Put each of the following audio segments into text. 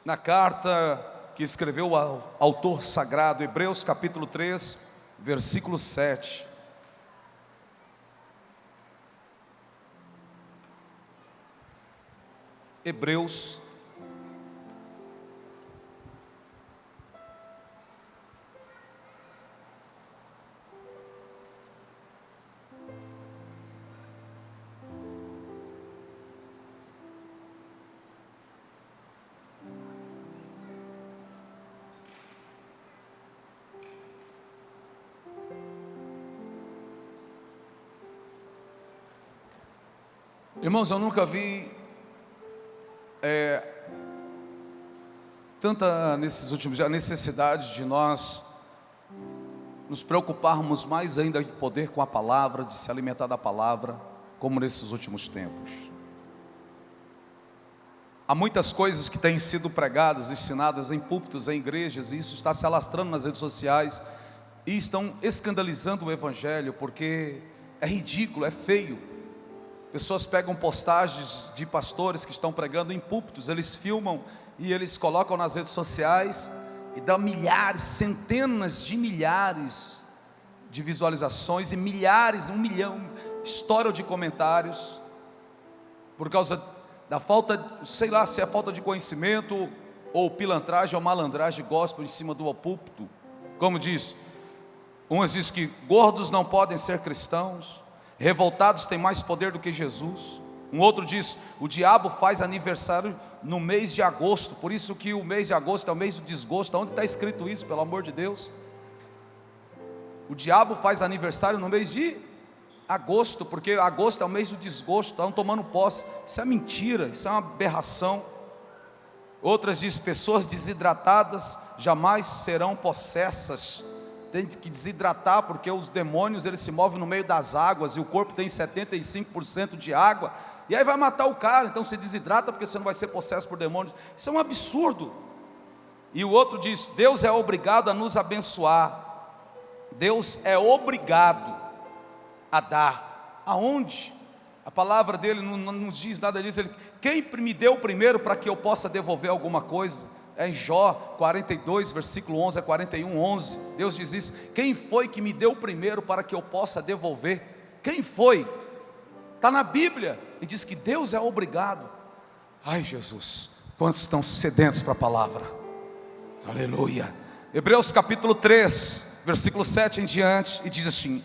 na carta que escreveu o autor sagrado, Hebreus capítulo 3, versículo 7. Hebreus Irmãos, eu nunca vi tanta, nesses últimos dias, a necessidade de nós nos preocuparmos mais ainda de poder com a palavra, de se alimentar da palavra, como nesses últimos tempos. Há muitas coisas que têm sido pregadas, ensinadas em púlpitos, em igrejas, e isso está se alastrando nas redes sociais, e estão escandalizando o Evangelho, porque é ridículo, é feio. Pessoas pegam postagens de pastores que estão pregando em púlpitos, eles filmam e eles colocam nas redes sociais e dá milhares, centenas de milhares de visualizações e milhares, 1 milhão, história de comentários, por causa da falta, sei lá se é falta de conhecimento ou pilantragem ou malandragem gospel em cima do púlpito. Como diz, uns diz que gordos não podem ser cristãos, revoltados têm mais poder do que Jesus. Um outro diz, o diabo faz aniversário no mês de agosto, por isso que o mês de agosto é o mês do desgosto. Onde está escrito isso, pelo amor de Deus? O diabo faz aniversário no mês de agosto, porque agosto é o mês do desgosto, estão tomando posse. Isso é mentira, isso é uma aberração. Outras dizem, pessoas desidratadas jamais serão possessas. Tem que desidratar, porque os demônios eles se movem no meio das águas, e o corpo tem 75% de água, e aí vai matar o cara. Então se desidrata, porque você não vai ser possesso por demônios. Isso é um absurdo. E o outro diz, Deus é obrigado a nos abençoar, Deus é obrigado a dar. Aonde? A palavra dele não diz nada disso. Quem me deu primeiro para que eu possa devolver alguma coisa? É em Jó 42, versículo 11 a 41, 11. Deus diz isso. Quem foi que me deu primeiro para que eu possa devolver? Quem foi? Está na Bíblia. E diz que Deus é obrigado. Ai Jesus, quantos estão sedentos para a palavra? Aleluia. Hebreus capítulo 3, versículo 7 em diante. E diz assim,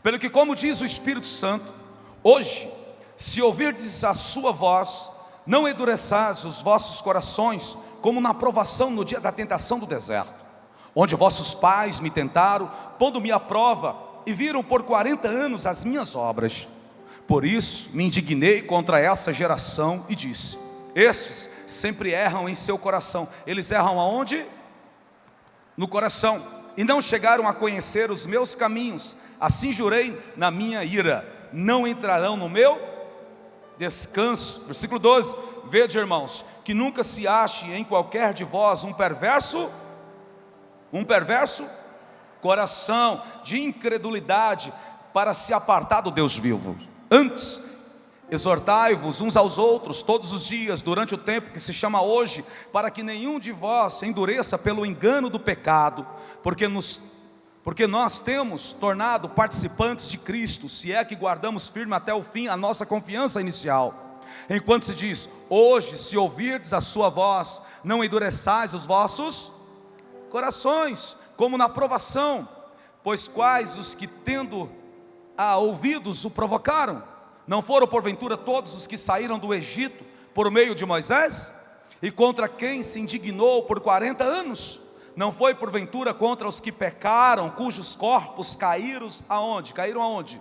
pelo que como diz o Espírito Santo, hoje, se ouvirdes a sua voz, não endureçais os vossos corações, como na provação no dia da tentação do deserto, onde vossos pais me tentaram, pondo-me à prova, e viram por 40 anos as minhas obras. Por isso me indignei contra essa geração e disse, estes sempre erram em seu coração. Eles erram aonde? No coração, e não chegaram a conhecer os meus caminhos. Assim jurei na minha ira, não entrarão no meu descanso. Versículo 12, vede irmãos, que nunca se ache em qualquer de vós um perverso coração de incredulidade, para se apartar do Deus vivo. Antes, exortai-vos uns aos outros todos os dias, durante o tempo que se chama hoje, para que nenhum de vós se endureça pelo engano do pecado, porque nós temos tornado participantes de Cristo, se é que guardamos firme até o fim a nossa confiança inicial. Enquanto se diz, hoje se ouvirdes a sua voz, não endureçais os vossos corações, como na provação, pois quais os que tendo ouvidos o provocaram? Não foram porventura todos os que saíram do Egito por meio de Moisés? E contra quem se indignou por 40 anos? Não foi porventura contra os que pecaram, cujos corpos caíram aonde? Caíram aonde?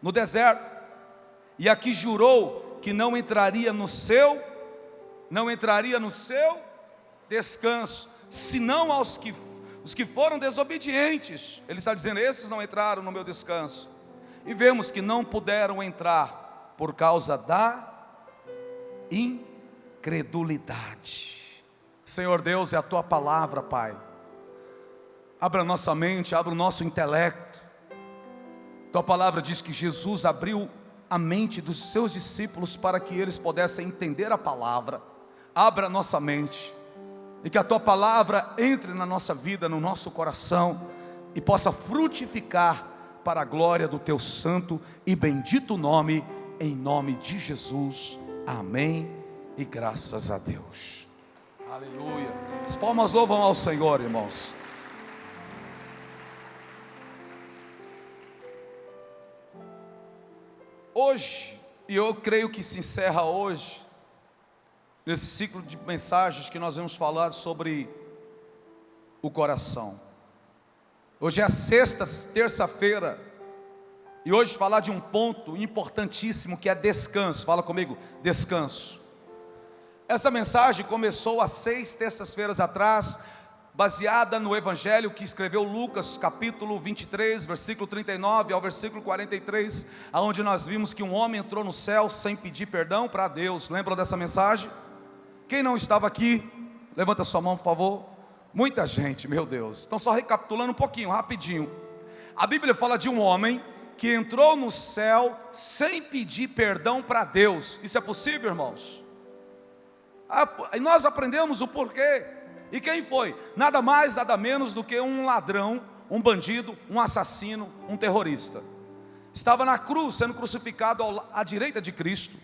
No deserto. E aqui jurou que não entraria no seu descanso, senão aos os que foram desobedientes. Ele está dizendo, esses não entraram no meu descanso. E vemos que não puderam entrar por causa da incredulidade. Senhor Deus, é a tua palavra, Pai. Abra nossa mente, abra o nosso intelecto. Tua palavra diz que Jesus abriu a mente dos seus discípulos para que eles pudessem entender a palavra. Abra nossa mente, e que a Tua palavra entre na nossa vida, no nosso coração, e possa frutificar para a glória do Teu santo e bendito nome, em nome de Jesus, amém, e graças a Deus, aleluia. As palmas louvam ao Senhor, irmãos. Hoje, e eu creio que se encerra hoje, nesse ciclo de mensagens que nós vamos falar sobre o coração. Hoje é a terça-feira, e hoje falar de um ponto importantíssimo que é descanso. Fala comigo, descanso. Essa mensagem começou há 6 terças-feiras atrás, baseada no evangelho que escreveu Lucas, capítulo 23, versículo 39 ao versículo 43, aonde nós vimos que um homem entrou no céu sem pedir perdão para Deus. Lembram dessa mensagem? Quem não estava aqui, levanta sua mão, por favor. Muita gente, meu Deus. Então, só recapitulando um pouquinho, rapidinho. A Bíblia fala de um homem que entrou no céu sem pedir perdão para Deus. Isso é possível, irmãos? E nós aprendemos o porquê. E quem foi? Nada mais, nada menos do que um ladrão, um bandido, um assassino, um terrorista. Estava na cruz, sendo crucificado à direita de Cristo.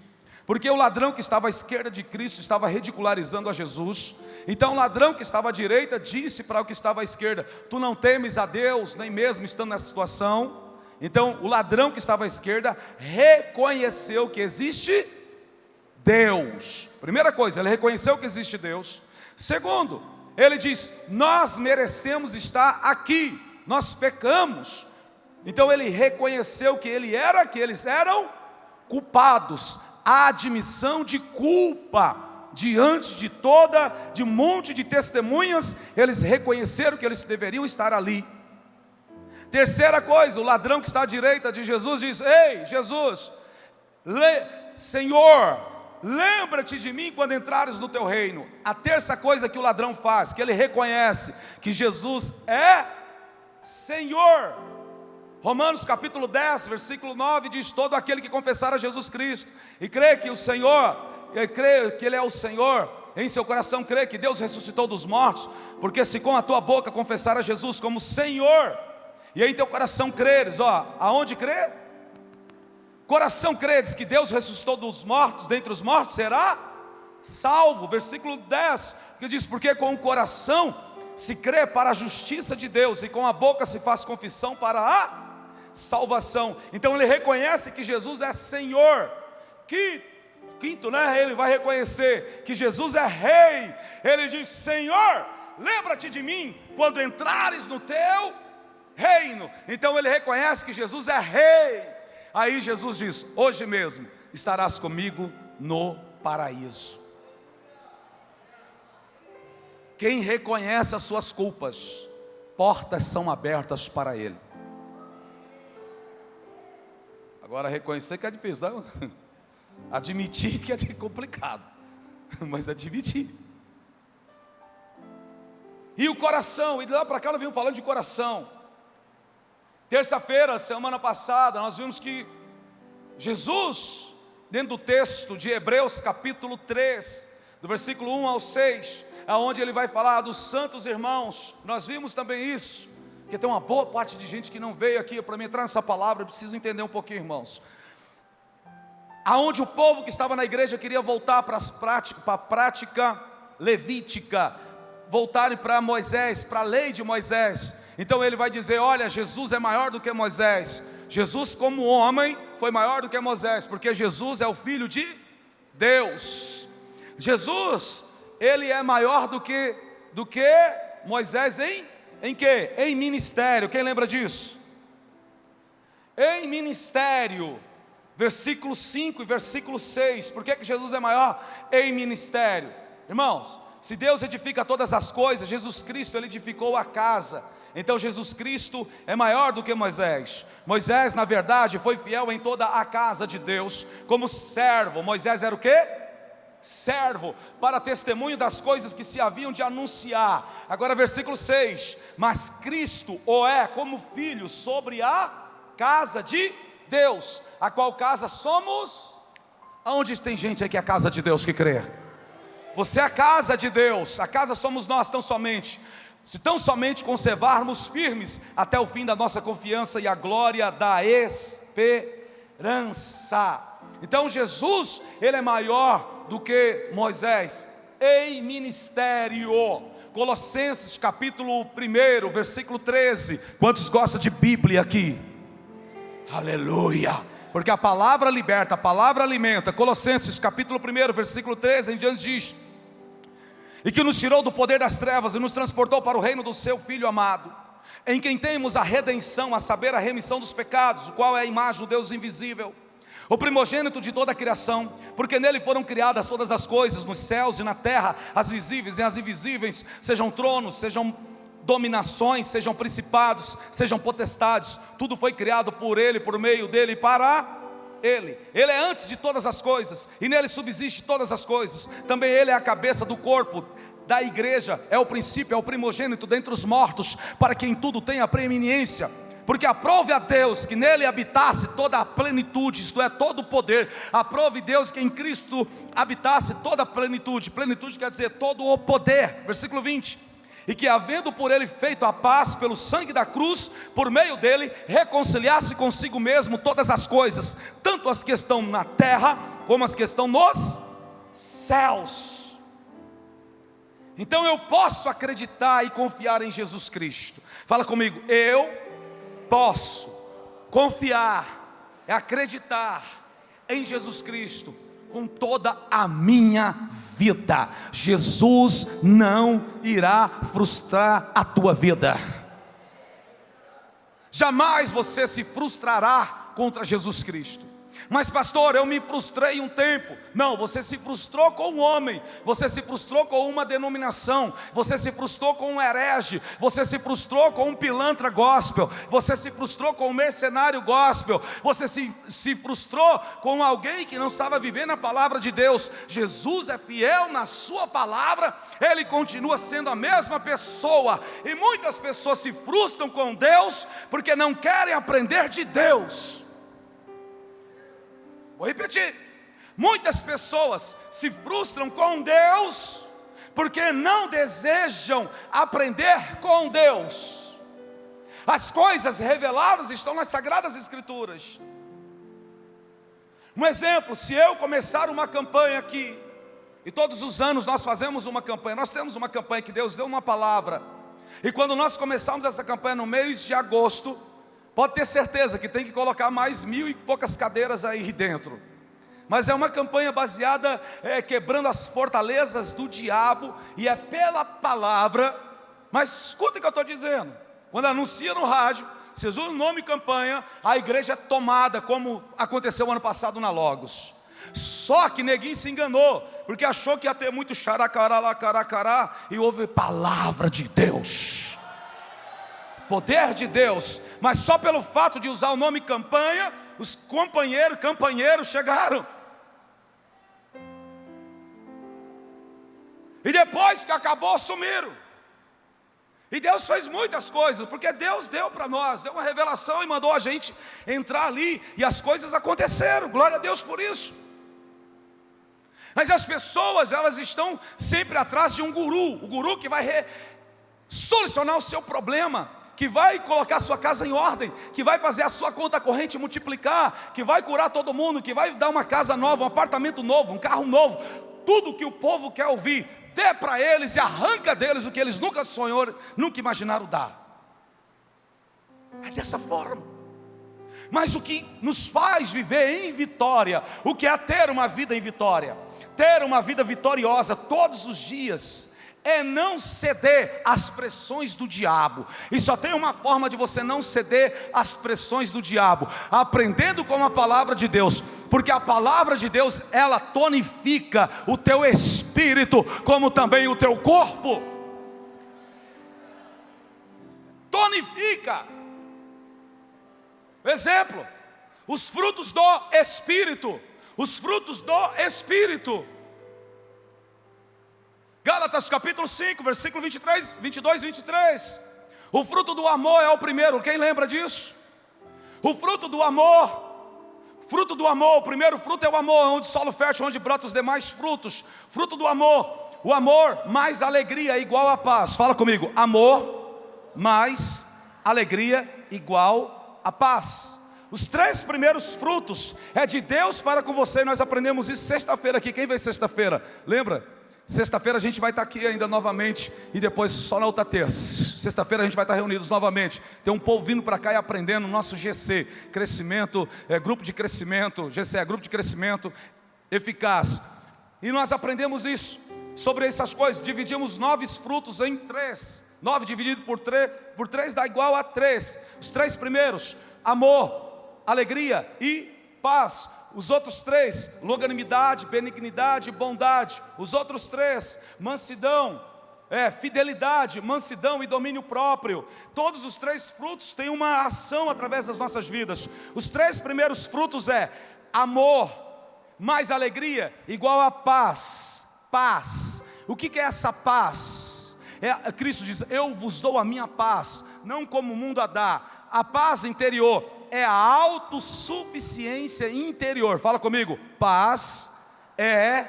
Porque o ladrão que estava à esquerda de Cristo estava ridicularizando a Jesus. Então o ladrão que estava à direita disse para o que estava à esquerda: tu não temes a Deus, nem mesmo estando nessa situação. Então o ladrão que estava à esquerda reconheceu que existe Deus. Primeira coisa, ele reconheceu que existe Deus. Segundo, ele diz: nós merecemos estar aqui, nós pecamos. Então ele reconheceu que eles eram culpados. A admissão de culpa, diante de um monte de testemunhas, eles reconheceram que eles deveriam estar ali. Terceira coisa, o ladrão que está à direita de Jesus diz: ei, Jesus, Senhor, lembra-te de mim quando entrares no teu reino. A terça coisa que o ladrão faz, que ele reconhece que Jesus é Senhor. Romanos capítulo 10, versículo 9 diz: todo aquele que confessar a Jesus Cristo e crê que o Senhor, crê que Ele é o Senhor, em seu coração crê que Deus ressuscitou dos mortos, porque se com a tua boca confessar a Jesus como Senhor, e em teu coração creres, aonde crê? Coração creres que Deus ressuscitou dos mortos, dentre os mortos, será salvo. Versículo 10, que diz: porque com o coração se crê para a justiça de Deus, e com a boca se faz confissão para a salvação. Então ele reconhece que Jesus é Senhor. Quinto, ele vai reconhecer que Jesus é Rei. Ele diz: Senhor, lembra-te de mim quando entrares no teu reino. Então ele reconhece que Jesus é Rei. Aí Jesus diz: hoje mesmo estarás comigo no paraíso. Quem reconhece as suas culpas, portas são abertas para ele. Agora reconhecer que é difícil, não? Admitir que é complicado, mas admitir. E o coração, e de lá para cá nós vimos falando de coração. Terça-feira, semana passada, nós vimos que Jesus, dentro do texto de Hebreus capítulo 3, do versículo 1 ao 6, aonde ele vai falar dos santos irmãos. Nós vimos também isso, que tem uma boa parte de gente que não veio aqui para me entrar nessa palavra. Eu preciso entender um pouquinho, irmãos. Aonde o povo que estava na igreja queria voltar para a prática levítica, voltarem para Moisés, para a lei de Moisés. Então ele vai dizer: olha, Jesus é maior do que Moisés. Jesus como homem foi maior do que Moisés, porque Jesus é o Filho de Deus. Jesus, ele é maior do que Moisés em quê? Em ministério. Quem lembra disso? Em ministério. Versículo 5 e versículo 6. Por que Jesus é maior? Em ministério. Irmãos, se Deus edifica todas as coisas, Jesus Cristo, ele edificou a casa. Então Jesus Cristo é maior do que Moisés. Moisés, na verdade, foi fiel em toda a casa de Deus, como servo. Moisés era o quê? Servo, para testemunho das coisas que se haviam de anunciar. Agora versículo 6. Mas Cristo o é como filho sobre a casa de Deus, a qual casa somos? Aonde tem gente aqui, a casa de Deus, que crê? Você é a casa de Deus, a casa somos nós tão somente. Se tão somente conservarmos firmes até o fim da nossa confiança e a glória da esperança. Então Jesus, Ele é maior do que Moisés em ministério. Colossenses capítulo 1, versículo 13. Quantos gostam de Bíblia aqui? Aleluia! Porque a palavra liberta, a palavra alimenta. Colossenses capítulo 1, versículo 13 em diante diz: e que nos tirou do poder das trevas e nos transportou para o reino do seu Filho amado, em quem temos a redenção, a saber, a remissão dos pecados, o qual é a imagem do Deus invisível, o primogênito de toda a criação, porque nele foram criadas todas as coisas, nos céus e na terra, as visíveis e as invisíveis, sejam tronos, sejam dominações, sejam principados, sejam potestades, tudo foi criado por Ele, por meio dEle e para Ele. Ele é antes de todas as coisas, e nele subsiste todas as coisas. Também Ele é a cabeça do corpo, da igreja, é o princípio, é o primogênito dentre os mortos, para que em tudo tenha preeminência. Porque aprove a Deus que nele habitasse toda a plenitude, isto é, todo o poder. Aprove Deus que em Cristo habitasse toda a plenitude. Plenitude quer dizer todo o poder. Versículo 20. E que havendo por ele feito a paz pelo sangue da cruz, por meio dele reconciliasse consigo mesmo todas as coisas, tanto as que estão na terra, como as que estão nos céus. Então eu posso acreditar e confiar em Jesus Cristo. Fala comigo, eu posso confiar e acreditar em Jesus Cristo com toda a minha vida. Jesus não irá frustrar a tua vida. Jamais você se frustrará contra Jesus Cristo. Mas pastor, eu me frustrei um tempo. Não, você se frustrou com um homem, você se frustrou com uma denominação, você se frustrou com um herege, você se frustrou com um pilantra gospel, você se frustrou com um mercenário gospel, você se frustrou com alguém que não estava vivendo a palavra de Deus. Jesus é fiel na sua palavra, Ele continua sendo a mesma pessoa. E muitas pessoas se frustram com Deus porque não querem aprender de Deus. Vou repetir, muitas pessoas se frustram com Deus, porque não desejam aprender com Deus. As coisas reveladas estão nas Sagradas Escrituras. Um exemplo, se eu começar uma campanha aqui, e todos os anos nós fazemos uma campanha, nós temos uma campanha que Deus deu uma palavra, e quando nós começamos essa campanha no mês de agosto, pode ter certeza que tem que colocar mais 1000 e poucas cadeiras aí dentro. Mas é uma campanha baseada quebrando as fortalezas do diabo, e é pela palavra. Mas escuta o que eu estou dizendo. Quando anuncia no rádio, se usa o nome campanha, a igreja é tomada, como aconteceu ano passado na Logos. Só que neguinho se enganou, porque achou que ia ter muito xaracará, lacaracará, e houve palavra de Deus, poder de Deus. Mas só pelo fato de usar o nome campanha, os campanheiros chegaram. E depois que acabou, sumiram. E Deus fez muitas coisas, porque Deus deu para nós, deu uma revelação e mandou a gente entrar ali, e as coisas aconteceram, glória a Deus por isso. Mas as pessoas, elas estão sempre atrás de um guru, o guru que vai solucionar o seu problema, que vai colocar a sua casa em ordem, que vai fazer a sua conta corrente multiplicar, que vai curar todo mundo, que vai dar uma casa nova, um apartamento novo, um carro novo. Tudo que o povo quer ouvir, dê para eles e arranca deles o que eles nunca sonharam, nunca imaginaram dar. É dessa forma. Mas o que nos faz viver em vitória, o que é ter uma vida em vitória, ter uma vida vitoriosa todos os dias, é não ceder às pressões do diabo. E só tem uma forma de você não ceder às pressões do diabo: aprendendo com a palavra de Deus. Porque a palavra de Deus, ela tonifica o teu espírito, como também o teu corpo. Tonifica. Exemplo, os frutos do Espírito. Os frutos do Espírito. Gálatas capítulo 5, versículo 22 e 23. O fruto do amor é o primeiro, quem lembra disso? O fruto do amor, o primeiro fruto é o amor, onde solo fértil, onde brotam os demais frutos. Fruto do amor, O amor mais alegria é igual a paz. Fala comigo. Amor mais alegria igual a paz. Os 3 primeiros frutos é de Deus para com você. Nós aprendemos isso sexta-feira aqui. Quem veio sexta-feira? Lembra? Sexta-feira a gente vai estar aqui ainda novamente. E depois só na outra terça. Sexta-feira a gente vai estar reunidos novamente. Tem um povo vindo para cá e aprendendo. Nosso GC, crescimento, grupo de crescimento. GC é grupo de crescimento eficaz. E nós aprendemos isso, sobre essas coisas. Dividimos 9 frutos em 3. 9 dividido por 3 dá igual a 3. Os 3 primeiros: amor, alegria e paz. Os outros 3, longanimidade, benignidade e bondade. Os outros 3, mansidão, fidelidade, mansidão e domínio próprio. Todos os 3 frutos têm uma ação através das nossas vidas. Os 3 primeiros frutos é amor mais alegria igual a paz. Paz. O que é essa paz? Cristo diz: eu vos dou a minha paz, não como o mundo a dá. A paz interior é a autossuficiência interior. Fala comigo. Paz é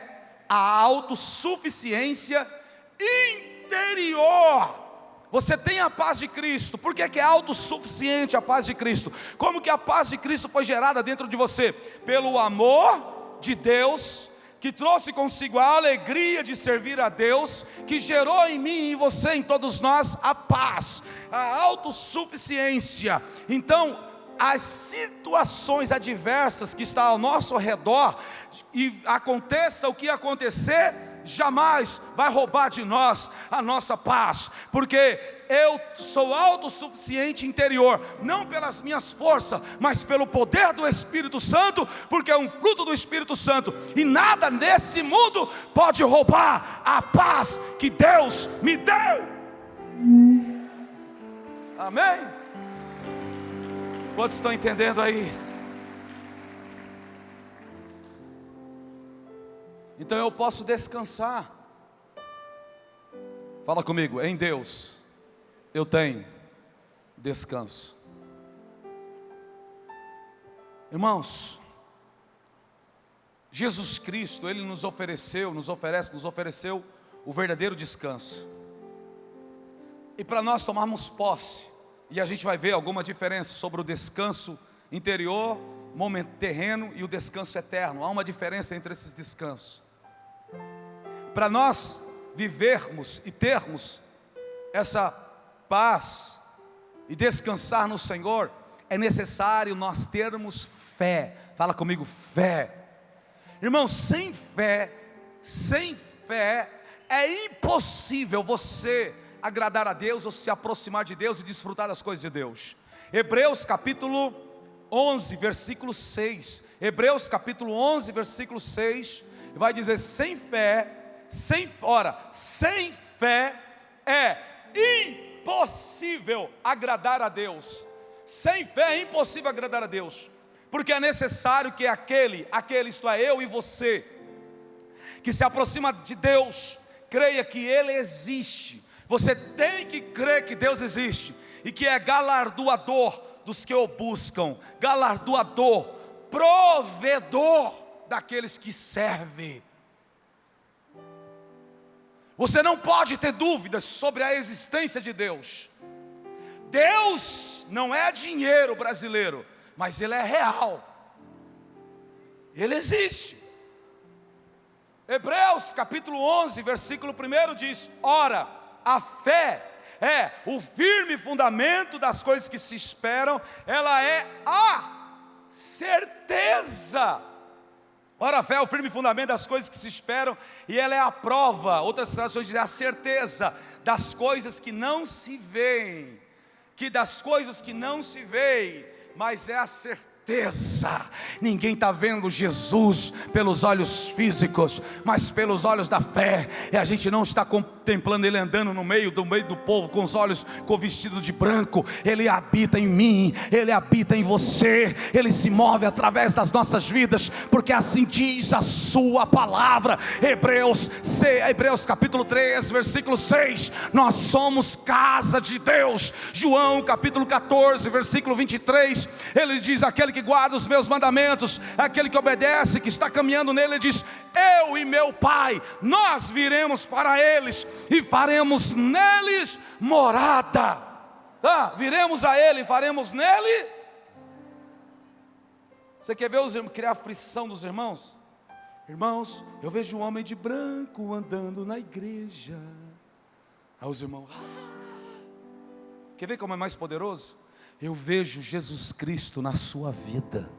a autossuficiência interior. Você tem a paz de Cristo. Por que é autossuficiente a paz de Cristo? Como que a paz de Cristo foi gerada dentro de você? Pelo amor de Deus, que trouxe consigo a alegria de servir a Deus, que gerou em mim e em você, em todos nós, a paz, a autossuficiência. Então, as situações adversas que estão ao nosso redor, e aconteça o que acontecer, jamais vai roubar de nós a nossa paz, porque eu sou autossuficiente interior, não pelas minhas forças, mas pelo poder do Espírito Santo, porque é um fruto do Espírito Santo, e nada nesse mundo pode roubar a paz que Deus me deu. Amém? Quantos estão entendendo aí? Então eu posso descansar. Fala comigo. Em Deus eu tenho descanso. Irmãos, Jesus Cristo, Ele nos ofereceu o verdadeiro descanso. E para nós tomarmos posse, e a gente vai ver alguma diferença sobre o descanso interior, momento terreno, e o descanso eterno. Há uma diferença entre esses descansos. Para nós vivermos e termos essa paz e descansar no Senhor, é necessário nós termos fé. Fala comigo, fé. Irmão, sem fé é impossível você agradar a Deus ou se aproximar de Deus e desfrutar das coisas de Deus. Hebreus capítulo 11, versículo 6. Hebreus capítulo 11, versículo 6, vai dizer: sem fé é impossível agradar a Deus. Sem fé é impossível agradar a Deus, porque é necessário que aquele, isto é, eu e você, que se aproxima de Deus, creia que Ele existe. Você tem que crer que Deus existe, e que é galardoador dos que o buscam, galardoador, provedor daqueles que servem. Você não pode ter dúvidas sobre a existência de Deus. Deus não é dinheiro brasileiro, mas Ele é real. Ele existe. Hebreus capítulo 11, versículo 1 diz: ora, a fé é o firme fundamento das coisas que se esperam, ela é a certeza. Ora, a fé é o firme fundamento das coisas que se esperam, e ela é a prova, outras traduções dizem a certeza das coisas que não se veem, mas é a certeza. Ninguém está vendo Jesus pelos olhos físicos, mas pelos olhos da fé. E a gente não está contemplando Ele andando no meio do povo com os olhos, com o vestido de branco. Ele habita em mim, Ele habita em você, Ele se move através das nossas vidas, porque assim diz a sua palavra. Hebreus capítulo 3, versículo 6, nós somos casa de Deus. João capítulo 14, versículo 23, ele diz: aquele que guarda os meus mandamentos, aquele que obedece, que está caminhando nele, ele diz: eu e meu Pai, nós viremos para eles e faremos neles morada. Tá? Viremos a Ele e faremos nele. Você quer ver criar aflição dos irmãos? Irmãos, eu vejo um homem de branco andando na igreja. Aí os irmãos, quer ver como é mais poderoso? Eu vejo Jesus Cristo na sua vida.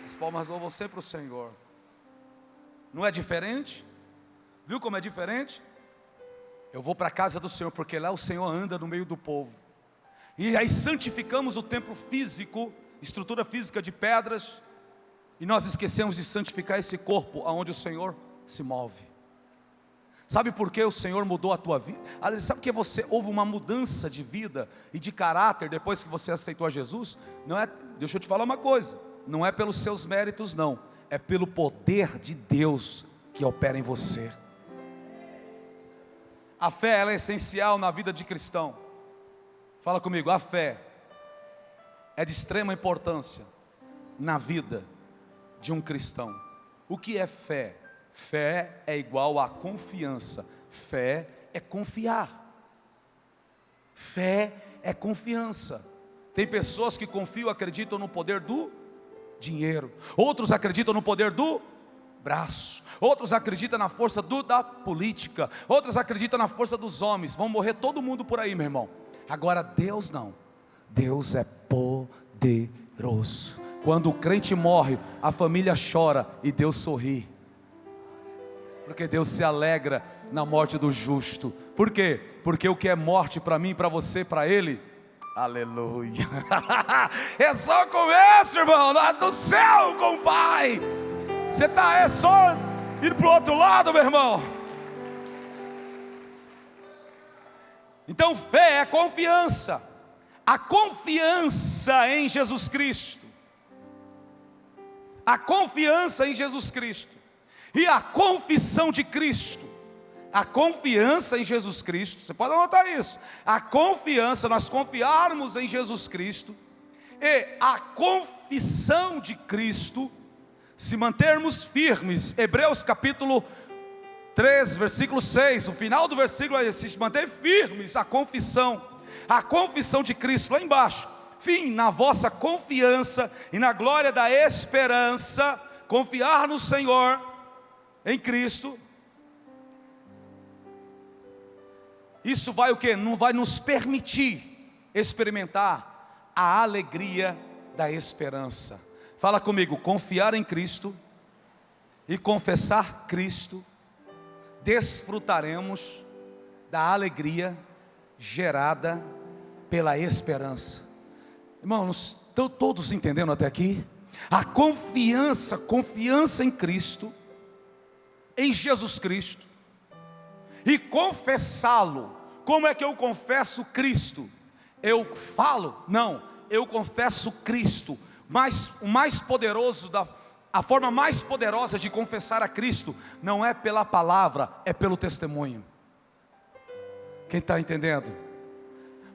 As palmas louvam sempre o Senhor. Não é diferente? Viu como é diferente? Eu vou para a casa do Senhor, porque lá o Senhor anda no meio do povo. E aí santificamos o templo físico, estrutura física de pedras, e nós esquecemos de santificar esse corpo aonde o Senhor se move. Sabe por que o Senhor mudou a tua vida? Aliás, sabe que houve uma mudança de vida e de caráter depois que você aceitou a Jesus? Não é, deixa eu te falar uma coisa, não é pelos seus méritos não, é pelo poder de Deus que opera em você. A fé, ela é essencial na vida de cristão. Fala comigo, a fé é de extrema importância na vida de um cristão. O que é fé? Fé é igual a confiança. Fé é confiar. Fé é confiança. Tem pessoas que confiam, acreditam no poder do dinheiro. Outros acreditam no poder do braço. Outros acreditam na força da política. Outros acreditam na força dos homens. Vão morrer todo mundo por aí, meu irmão. Agora Deus não. Deus é poderoso. Quando o crente morre, a família chora e Deus sorri. Porque Deus se alegra na morte do justo. Por quê? Porque o que é morte para mim, para você, para ele, aleluia. É só começo, irmão, lá do céu com o Pai. Você é só ir para o outro lado, meu irmão. Então fé é confiança. A confiança em Jesus Cristo. A confiança em Jesus Cristo. E a confissão de Cristo. A confiança em Jesus Cristo. Você pode anotar isso. A confiança, nós confiarmos em Jesus Cristo. E a confissão de Cristo. Se mantermos firmes. Hebreus capítulo 3, versículo 6. O final do versículo é esse. Se manter firmes. A confissão de Cristo lá embaixo. Fim na vossa confiança e na glória da esperança. Confiar no Senhor, em Cristo. Isso vai o quê? Não vai nos permitir experimentar a alegria da esperança. Fala comigo, confiar em Cristo e confessar Cristo, desfrutaremos da alegria gerada pela esperança. Irmãos, estão todos entendendo até aqui? A confiança em Cristo, em Jesus Cristo, e confessá-lo. Como é que eu confesso Cristo? Eu falo? Não, eu confesso Cristo. Mas o mais poderoso, a forma mais poderosa de confessar a Cristo, não é pela palavra, é pelo testemunho. Quem está entendendo?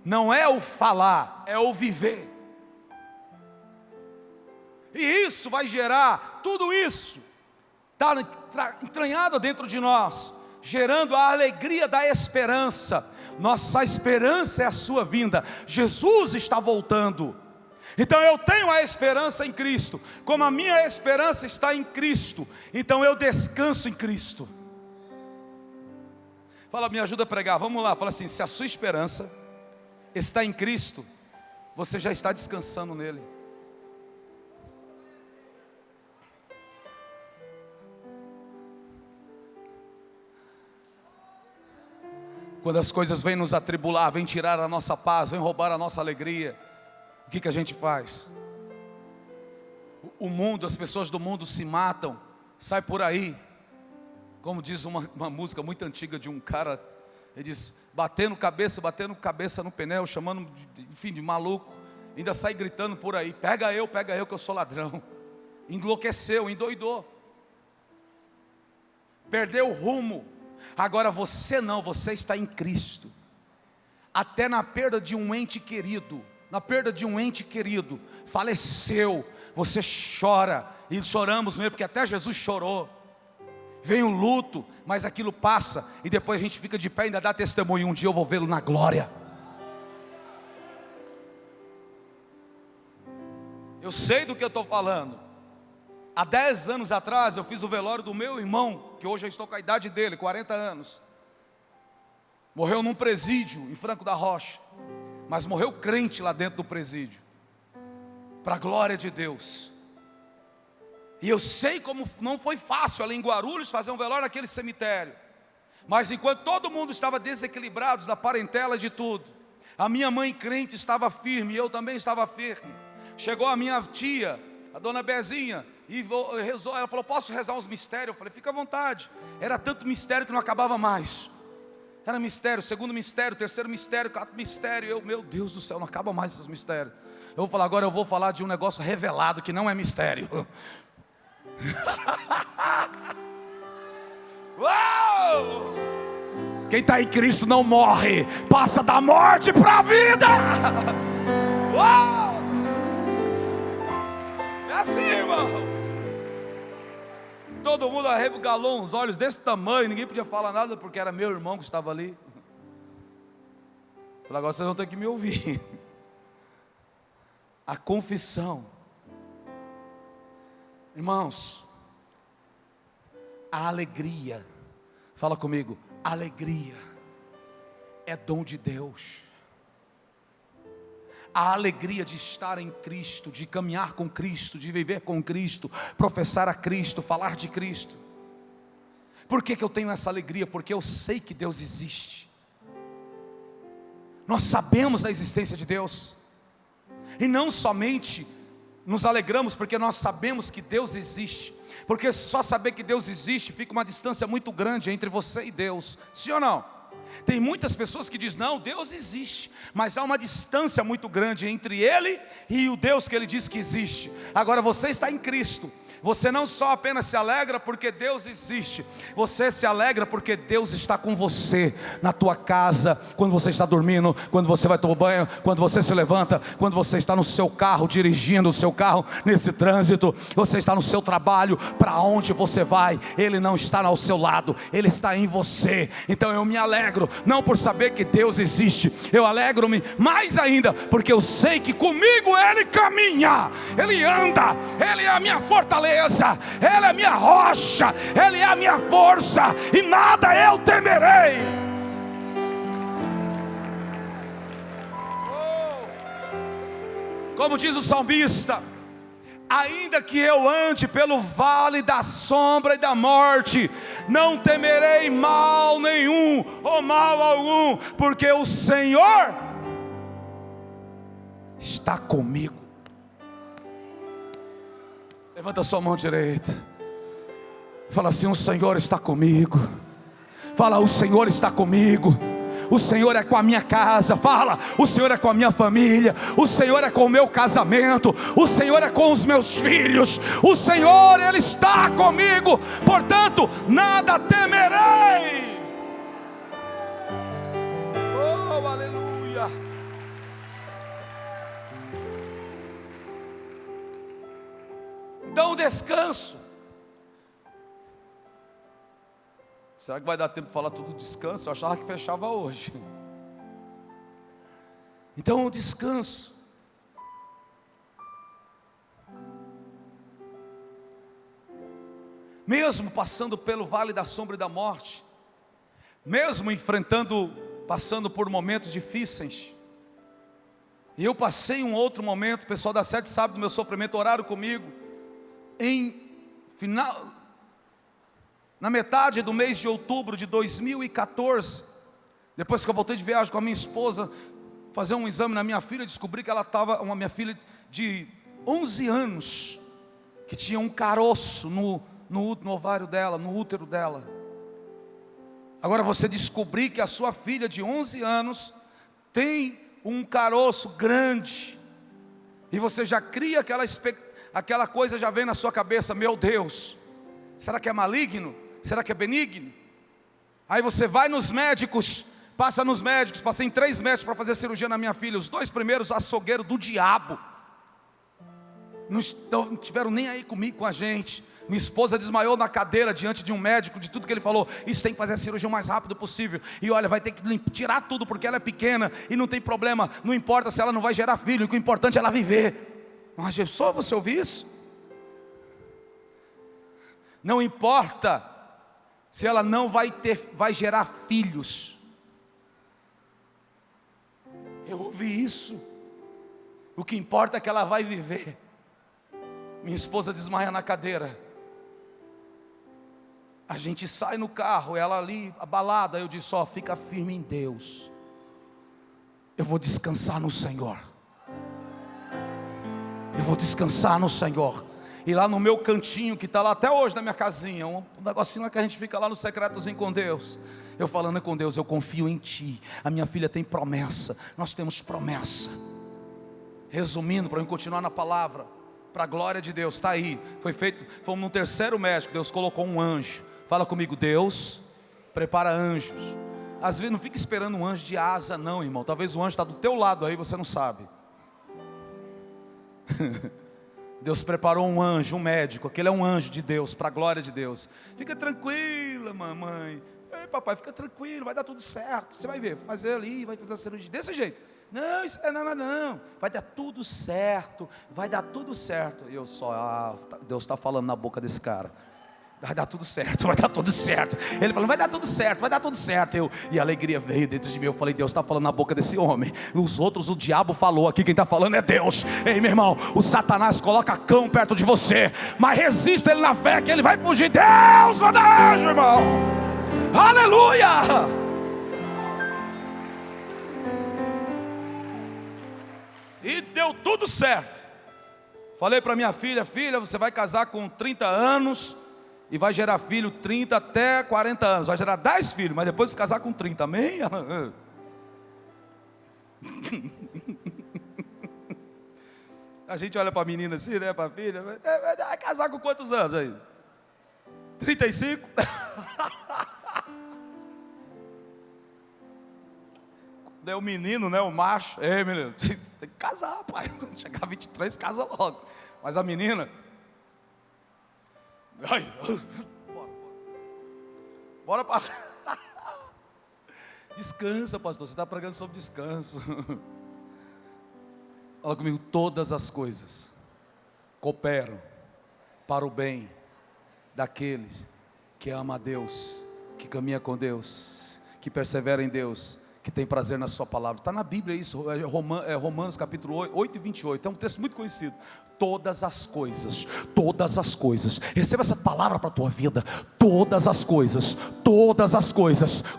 Não é o falar, é o viver. E isso vai gerar, tudo isso está entranhado dentro de nós, gerando a alegria da esperança. Nossa esperança é a sua vinda. Jesus está voltando. Então eu tenho a esperança em Cristo. Como a minha esperança está em Cristo, então eu descanso em Cristo. Fala, me ajuda a pregar, vamos lá. Fala assim, se a sua esperança está em Cristo, você já está descansando nele. Quando as coisas vêm nos atribular, vêm tirar a nossa paz, vêm roubar a nossa alegria, o que a gente faz? O mundo, as pessoas do mundo se matam, sai por aí, como diz uma música muito antiga de um cara, ele diz, batendo cabeça no pneu, chamando, enfim, de maluco, ainda sai gritando por aí, pega eu que eu sou ladrão. Enlouqueceu, endoidou, perdeu o rumo. Agora você não, você está em Cristo. até na perda de um ente querido. Na perda de um ente querido, faleceu, você chora, e choramos mesmo, porque até Jesus chorou. Vem o luto, mas aquilo passa, e depois a gente fica de pé e ainda dá testemunho. Um dia eu vou vê-lo na glória. Eu sei do que eu estou falando. Há 10 anos atrás eu fiz o velório do meu irmão, que hoje eu estou com a idade dele, 40 anos. Morreu num presídio em Franco da Rocha, mas morreu crente lá dentro do presídio, para a glória de Deus. E eu sei como não foi fácil ali em Guarulhos fazer um velório naquele cemitério. Mas enquanto todo mundo estava desequilibrado da parentela de tudo, a minha mãe crente estava firme, e eu também estava firme. Chegou a minha tia, a dona Bezinha, e rezou. Ela falou: posso rezar uns mistérios? Eu falei: fica à vontade. Era tanto mistério que não acabava mais. Era mistério, segundo mistério, terceiro mistério, quarto mistério. Eu, meu Deus do céu, não acaba mais esses mistérios. Eu vou falar agora, eu vou falar de um negócio revelado que não é mistério. Uau! Quem está em Cristo não morre, passa da morte para a vida. Uau! É assim, irmão. Todo mundo arregalou uns olhos desse tamanho, ninguém podia falar nada, porque era meu irmão que estava ali. Falei: agora vocês vão ter que me ouvir. A confissão, irmãos, a alegria, fala comigo, alegria é dom de Deus. A alegria de estar em Cristo, de caminhar com Cristo, de viver com Cristo, professar a Cristo, falar de Cristo. Por que eu tenho essa alegria? Porque eu sei que Deus existe. Nós sabemos da existência de Deus. E não somente nos alegramos porque nós sabemos que Deus existe, porque só saber que Deus existe fica uma distância muito grande entre você e Deus. Sim ou não? Tem muitas pessoas que dizem: não, Deus existe, mas há uma distância muito grande entre Ele e o Deus que Ele diz que existe. Agora você está em Cristo, você não só apenas se alegra porque Deus existe, você se alegra porque Deus está com você, na tua casa, quando você está dormindo, quando você vai tomar banho, quando você se levanta, quando você está no seu carro, dirigindo o seu carro nesse trânsito, você está no seu trabalho, para onde você vai, Ele não está ao seu lado, Ele está em você. Então eu me alegro, não por saber que Deus existe, eu alegro-me mais ainda, porque eu sei que comigo Ele caminha, Ele anda, Ele é a minha fortaleza, Ele é a minha rocha, Ele é a minha força, e nada eu temerei. Como diz o salmista: ainda que eu ande pelo vale da sombra e da morte, não temerei mal nenhum, ou mal algum, porque o Senhor está comigo. Levanta sua mão direita, fala assim: o Senhor está comigo. Fala: o Senhor está comigo. O Senhor é com a minha casa. Fala: o Senhor é com a minha família. O Senhor é com o meu casamento. O Senhor é com os meus filhos. O Senhor, Ele está comigo, portanto nada temerei. Oh, aleluia. Então o descanso, será que vai dar tempo de falar tudo descanso? Eu achava que fechava hoje. Então o descanso, mesmo passando pelo vale da sombra e da morte, mesmo passando por momentos difíceis, e eu passei um outro momento, o pessoal da sede sabe do meu sofrimento, oraram comigo. Na metade do mês de outubro de 2014, depois que eu voltei de viagem com a minha esposa, fazer um exame na minha filha, descobri que ela estava, minha filha de 11 anos, que tinha um caroço no ovário dela, no útero dela. Agora você descobrir que a sua filha de 11 anos tem um caroço grande, e você já cria aquela coisa, já vem na sua cabeça: meu Deus, será que é maligno? Será que é benigno? Aí você vai nos médicos, passa nos médicos, passei em 3 médicos para fazer cirurgia na minha filha. Os 2 primeiros, açougueiro do diabo, não tiveram nem aí comigo, com a gente. Minha esposa desmaiou na cadeira diante de um médico, de tudo que ele falou. Isso, tem que fazer a cirurgia o mais rápido possível. E olha, vai ter que tirar tudo, porque ela é pequena e não tem problema. Não importa se ela não vai gerar filho, o importante é ela viver. Mas só você ouvir isso? Não importa se ela não vai gerar filhos. Eu ouvi isso. O que importa é que ela vai viver. Minha esposa desmaia na cadeira. A gente sai no carro, ela ali abalada. Eu disse: ó, fica firme em Deus. Eu vou descansar no Senhor. Eu vou descansar no Senhor. E lá no meu cantinho, que está lá até hoje na minha casinha, um negocinho lá que a gente fica lá no secretozinho com Deus. Eu falando com Deus: eu confio em Ti. A minha filha tem promessa. Nós temos promessa. Resumindo, para eu continuar na palavra, para a glória de Deus, está aí. Foi feito, fomos no 3º médico. Deus colocou um anjo. Fala comigo: Deus prepara anjos. Às vezes não fica esperando um anjo de asa não, irmão. Talvez o anjo está do teu lado aí, você não sabe. Deus preparou um anjo, um médico. Aquele é um anjo de Deus, para a glória de Deus. Fica tranquila, mamãe. Ei, papai, fica tranquilo, vai dar tudo certo. Você vai ver, fazer ali, vai fazer a cirurgia desse jeito. Não, isso é nada não. Vai dar tudo certo, vai dar tudo certo. E eu só, Deus está falando na boca desse cara. Vai dar tudo certo, vai dar tudo certo. Ele falou: vai dar tudo certo, vai dar tudo certo. E a alegria veio dentro de mim. Eu falei: Deus está falando na boca desse homem. Os outros, o diabo falou. Aqui quem está falando é Deus. Ei, meu irmão, o Satanás coloca cão perto de você, mas resista ele na fé, que ele vai fugir. Deus manda anjo, irmão. Aleluia. E deu tudo certo. Falei para minha filha: filha, você vai casar com 30 anos e vai gerar filho 30 até 40 anos. Vai gerar 10 filhos, mas depois de casar com 30, amém? A gente olha para a menina assim, né, para a filha. Vai casar com quantos anos aí? 35? Daí o menino, né, o macho: ei, menino, tem que casar, pai. Chegar a 23, casa logo. Mas a menina: ai, bora para. Descansa, pastor, você está pregando sobre descanso. Fala comigo: todas as coisas cooperam para o bem daqueles que amam a Deus, que caminha com Deus, que persevera em Deus, que tem prazer na sua palavra. Está na Bíblia isso, Romanos capítulo 8 e 28, é um texto muito conhecido. Todas as coisas, receba essa palavra para a tua vida. Todas as coisas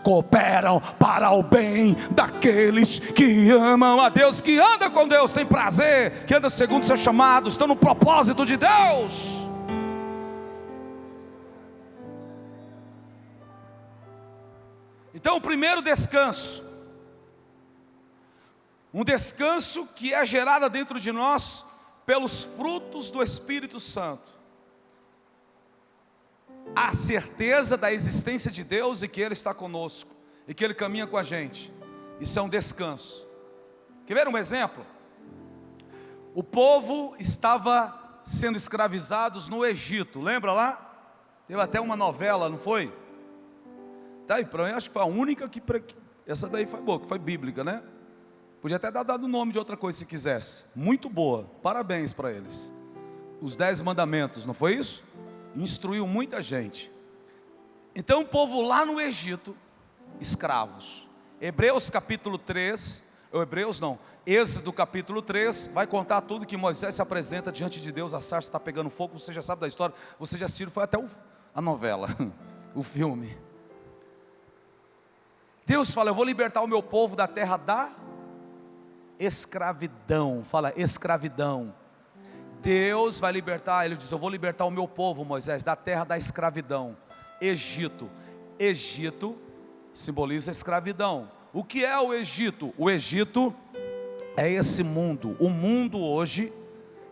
cooperam para o bem daqueles que amam a Deus, que andam com Deus, tem prazer, que andam segundo o seu chamado, estão no propósito de Deus. Então, o primeiro descanso, um descanso que é gerado dentro de nós pelos frutos do Espírito Santo. A certeza da existência de Deus e que Ele está conosco, e que Ele caminha com a gente. Isso é um descanso. Quer ver um exemplo? O povo estava sendo escravizados no Egito, lembra lá? Teve até uma novela, não foi? Tá aí, para mim acho que foi a única que... Essa daí foi boa, que foi bíblica, né? Podia até dar dado o nome de outra coisa se quisesse. Muito boa, parabéns para eles. Os 10 mandamentos, não foi isso? Instruiu muita gente. Então o povo lá no Egito, escravos. Hebreus capítulo 3, Êxodo capítulo 3, vai contar tudo que Moisés se apresenta diante de Deus. A sarça está pegando fogo, você já sabe da história. Você já assistiu, foi até a novela, o filme. Deus fala: eu vou libertar o meu povo da terra da escravidão. Fala, escravidão. Deus vai libertar, Ele diz: eu vou libertar o meu povo, Moisés, da terra da escravidão. Egito simboliza a escravidão. O que é o Egito? O Egito é esse mundo. O mundo hoje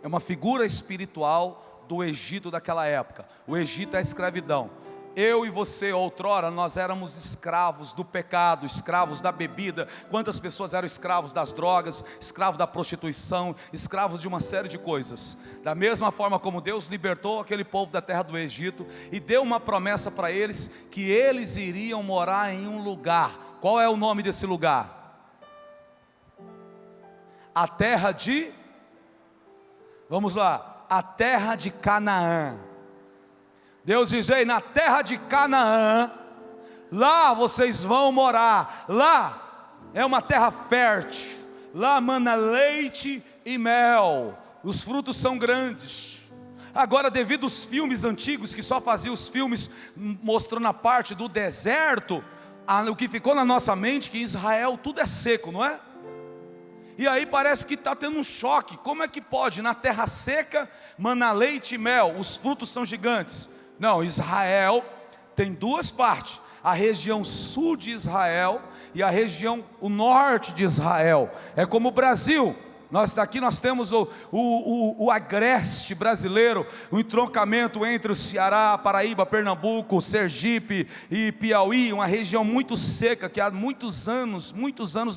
é uma figura espiritual do Egito daquela época. O Egito é a escravidão. Eu e você, outrora, nós éramos escravos do pecado, escravos da bebida. Quantas pessoas eram escravos das drogas, escravos da prostituição, escravos de uma série de coisas. Da mesma forma como Deus libertou aquele povo da terra do Egito e deu uma promessa para eles, que eles iriam morar em um lugar. Qual é o nome desse lugar? A terra de, vamos lá, a terra de Canaã. Deus diz: ei, na terra de Canaã, lá vocês vão morar. Lá é uma terra fértil, lá mana leite e mel, os frutos são grandes. Agora, devido aos filmes antigos, que só faziam os filmes mostrando a parte do deserto, o que ficou na nossa mente, que em Israel tudo é seco, não é? E aí parece que está tendo um choque. Como é que pode? Na terra seca, mana leite e mel, os frutos são gigantes. Não, Israel tem duas partes: a região sul de Israel e a região, o norte de Israel. É como o Brasil. Aqui nós temos o agreste brasileiro, o entroncamento entre o Ceará, Paraíba, Pernambuco, Sergipe e Piauí, uma região muito seca, que há muitos anos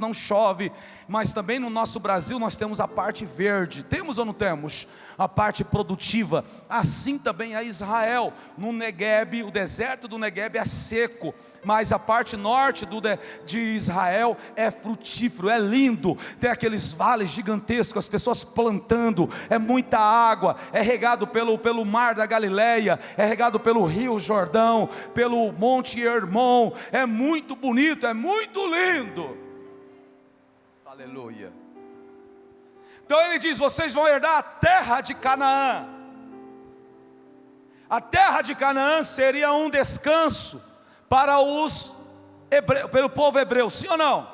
não chove. Mas também no nosso Brasil nós temos a parte verde. Temos ou não temos? A parte produtiva. Assim também é Israel. No Negueb, o deserto do Negueb é seco, mas a parte norte de Israel é frutífero, é lindo. Tem aqueles vales gigantescos, as pessoas plantando, é muita água, é regado pelo mar da Galileia, é regado pelo rio Jordão, pelo monte Hermon. É muito bonito, é muito lindo. Aleluia. Então ele diz: vocês vão herdar a terra de Canaã. A terra de Canaã seria um descanso para os hebreus, pelo povo hebreu, sim ou não?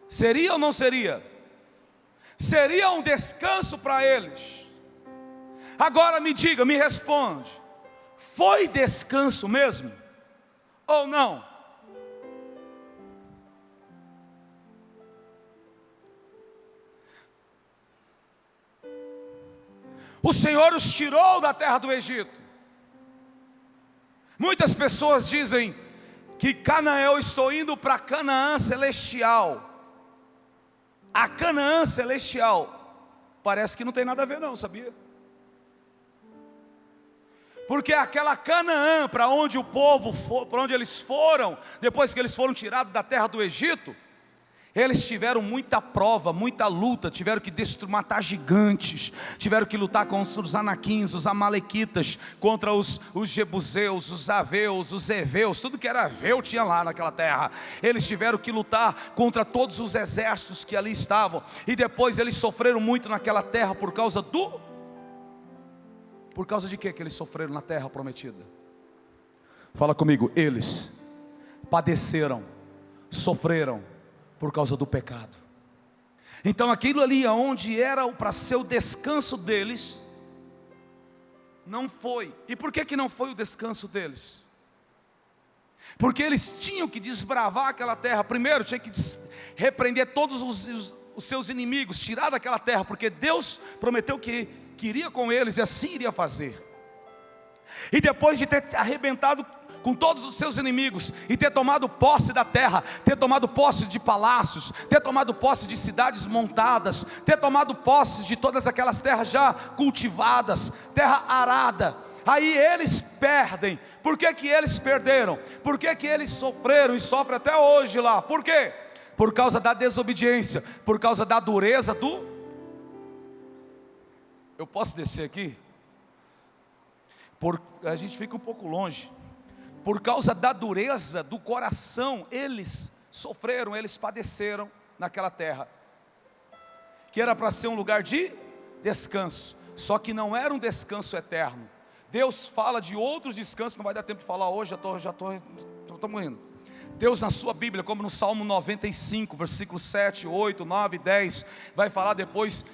Seria ou não seria? Seria um descanso para eles. Agora me diga, me responde: foi descanso mesmo? Ou não? O Senhor os tirou da terra do Egito. Muitas pessoas dizem que Canaã, eu estou indo para Canaã celestial. A Canaã celestial parece que não tem nada a ver não, sabia? Porque aquela Canaã para onde o povo for, para onde eles foram, depois que eles foram tirados da terra do Egito, eles tiveram muita prova, muita luta, tiveram que matar gigantes, tiveram que lutar com os anaquins, os amalequitas, contra os jebuseus, os aveus, os heveus, tudo que era aveu tinha lá naquela terra. Eles tiveram que lutar contra todos os exércitos que ali estavam, e depois eles sofreram muito naquela terra por causa de quê que eles sofreram na terra prometida? Fala comigo: eles padeceram, sofreram por causa do pecado. Então aquilo ali onde era para ser o descanso deles, não foi. E por que não foi o descanso deles? Porque eles tinham que desbravar aquela terra. Primeiro tinha que repreender todos os seus inimigos, tirar daquela terra, porque Deus prometeu que iria com eles e assim iria fazer. E depois de ter arrebentado com todos os seus inimigos, e ter tomado posse da terra, ter tomado posse de palácios, ter tomado posse de cidades montadas, ter tomado posse de todas aquelas terras já cultivadas, terra arada, aí eles perdem. Por que eles perderam? Por que eles sofreram e sofrem até hoje lá? Por quê? Por causa da desobediência, por causa da dureza do... Eu posso descer aqui? A gente fica um pouco longe. Por causa da dureza do coração, eles sofreram, eles padeceram naquela terra, que era para ser um lugar de descanso, só que não era um descanso eterno. Deus fala de outros descansos, não vai dar tempo de falar hoje, já estou morrendo. Deus na sua Bíblia, como no Salmo 95, versículos 7, 8, 9, 10, vai falar depois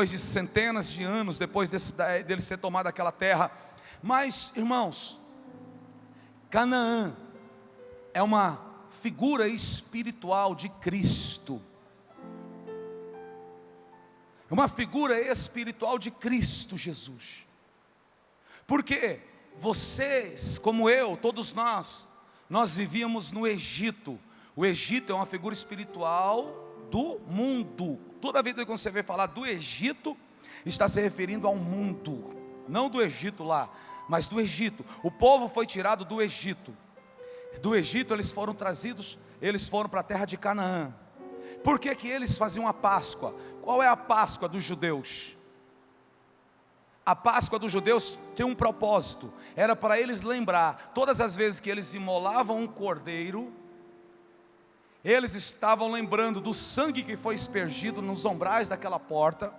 de centenas de anos, depois dele ser tomado aquela terra. Mas, irmãos, Canaã é uma figura espiritual de Cristo. É uma figura espiritual de Cristo Jesus. Porque vocês, como eu, todos nós vivíamos no Egito. O Egito é uma figura espiritual do mundo. Toda vez que você vê falar do Egito, está se referindo ao mundo, não do Egito lá, mas do Egito. O povo foi tirado do Egito. Do Egito eles foram trazidos, eles foram para a terra de Canaã. Por que que eles faziam a Páscoa? Qual é a Páscoa dos judeus? A Páscoa dos judeus tem um propósito. Era para eles lembrar, todas as vezes que eles imolavam um cordeiro, eles estavam lembrando do sangue que foi aspergido nos umbrais daquela porta,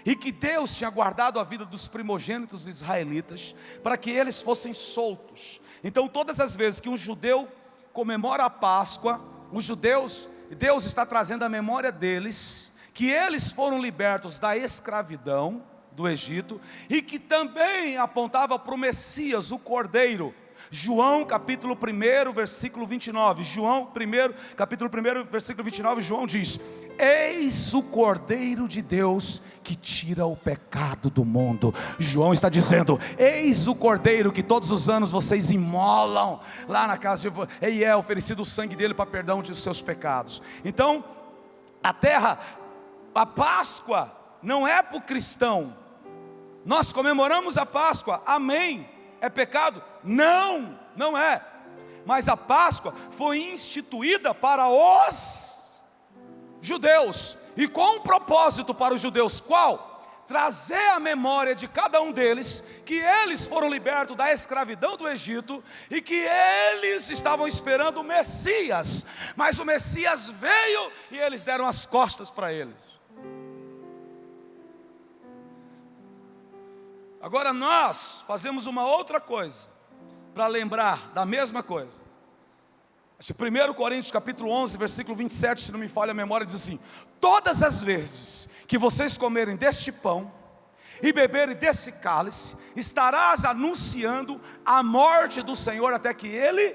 e que Deus tinha guardado a vida dos primogênitos israelitas, para que eles fossem soltos. Então todas as vezes que um judeu comemora a Páscoa, os judeus, Deus está trazendo a memória deles, que eles foram libertos da escravidão do Egito, e que também apontava para o Messias, o Cordeiro. João capítulo 1, versículo 29, João 1, capítulo 1, versículo 29, João diz: eis o Cordeiro de Deus que tira o pecado do mundo. João está dizendo: eis o Cordeiro que todos os anos vocês imolam lá na casa de e é oferecido o sangue dele para perdão de seus pecados. Então, a terra, a Páscoa não é para o cristão. Nós comemoramos a Páscoa, amém. É pecado? Não, não é. Mas a Páscoa foi instituída para os judeus, e com um propósito para os judeus. Qual? Trazer a memória de cada um deles, que eles foram libertos da escravidão do Egito, e que eles estavam esperando o Messias, mas o Messias veio, e eles deram as costas para ele. Agora nós fazemos uma outra coisa, para lembrar da mesma coisa. 1 Coríntios capítulo 11, versículo 27, se não me falha a memória, diz assim: todas as vezes que vocês comerem deste pão e beberem desse cálice, estarás anunciando a morte do Senhor até que Ele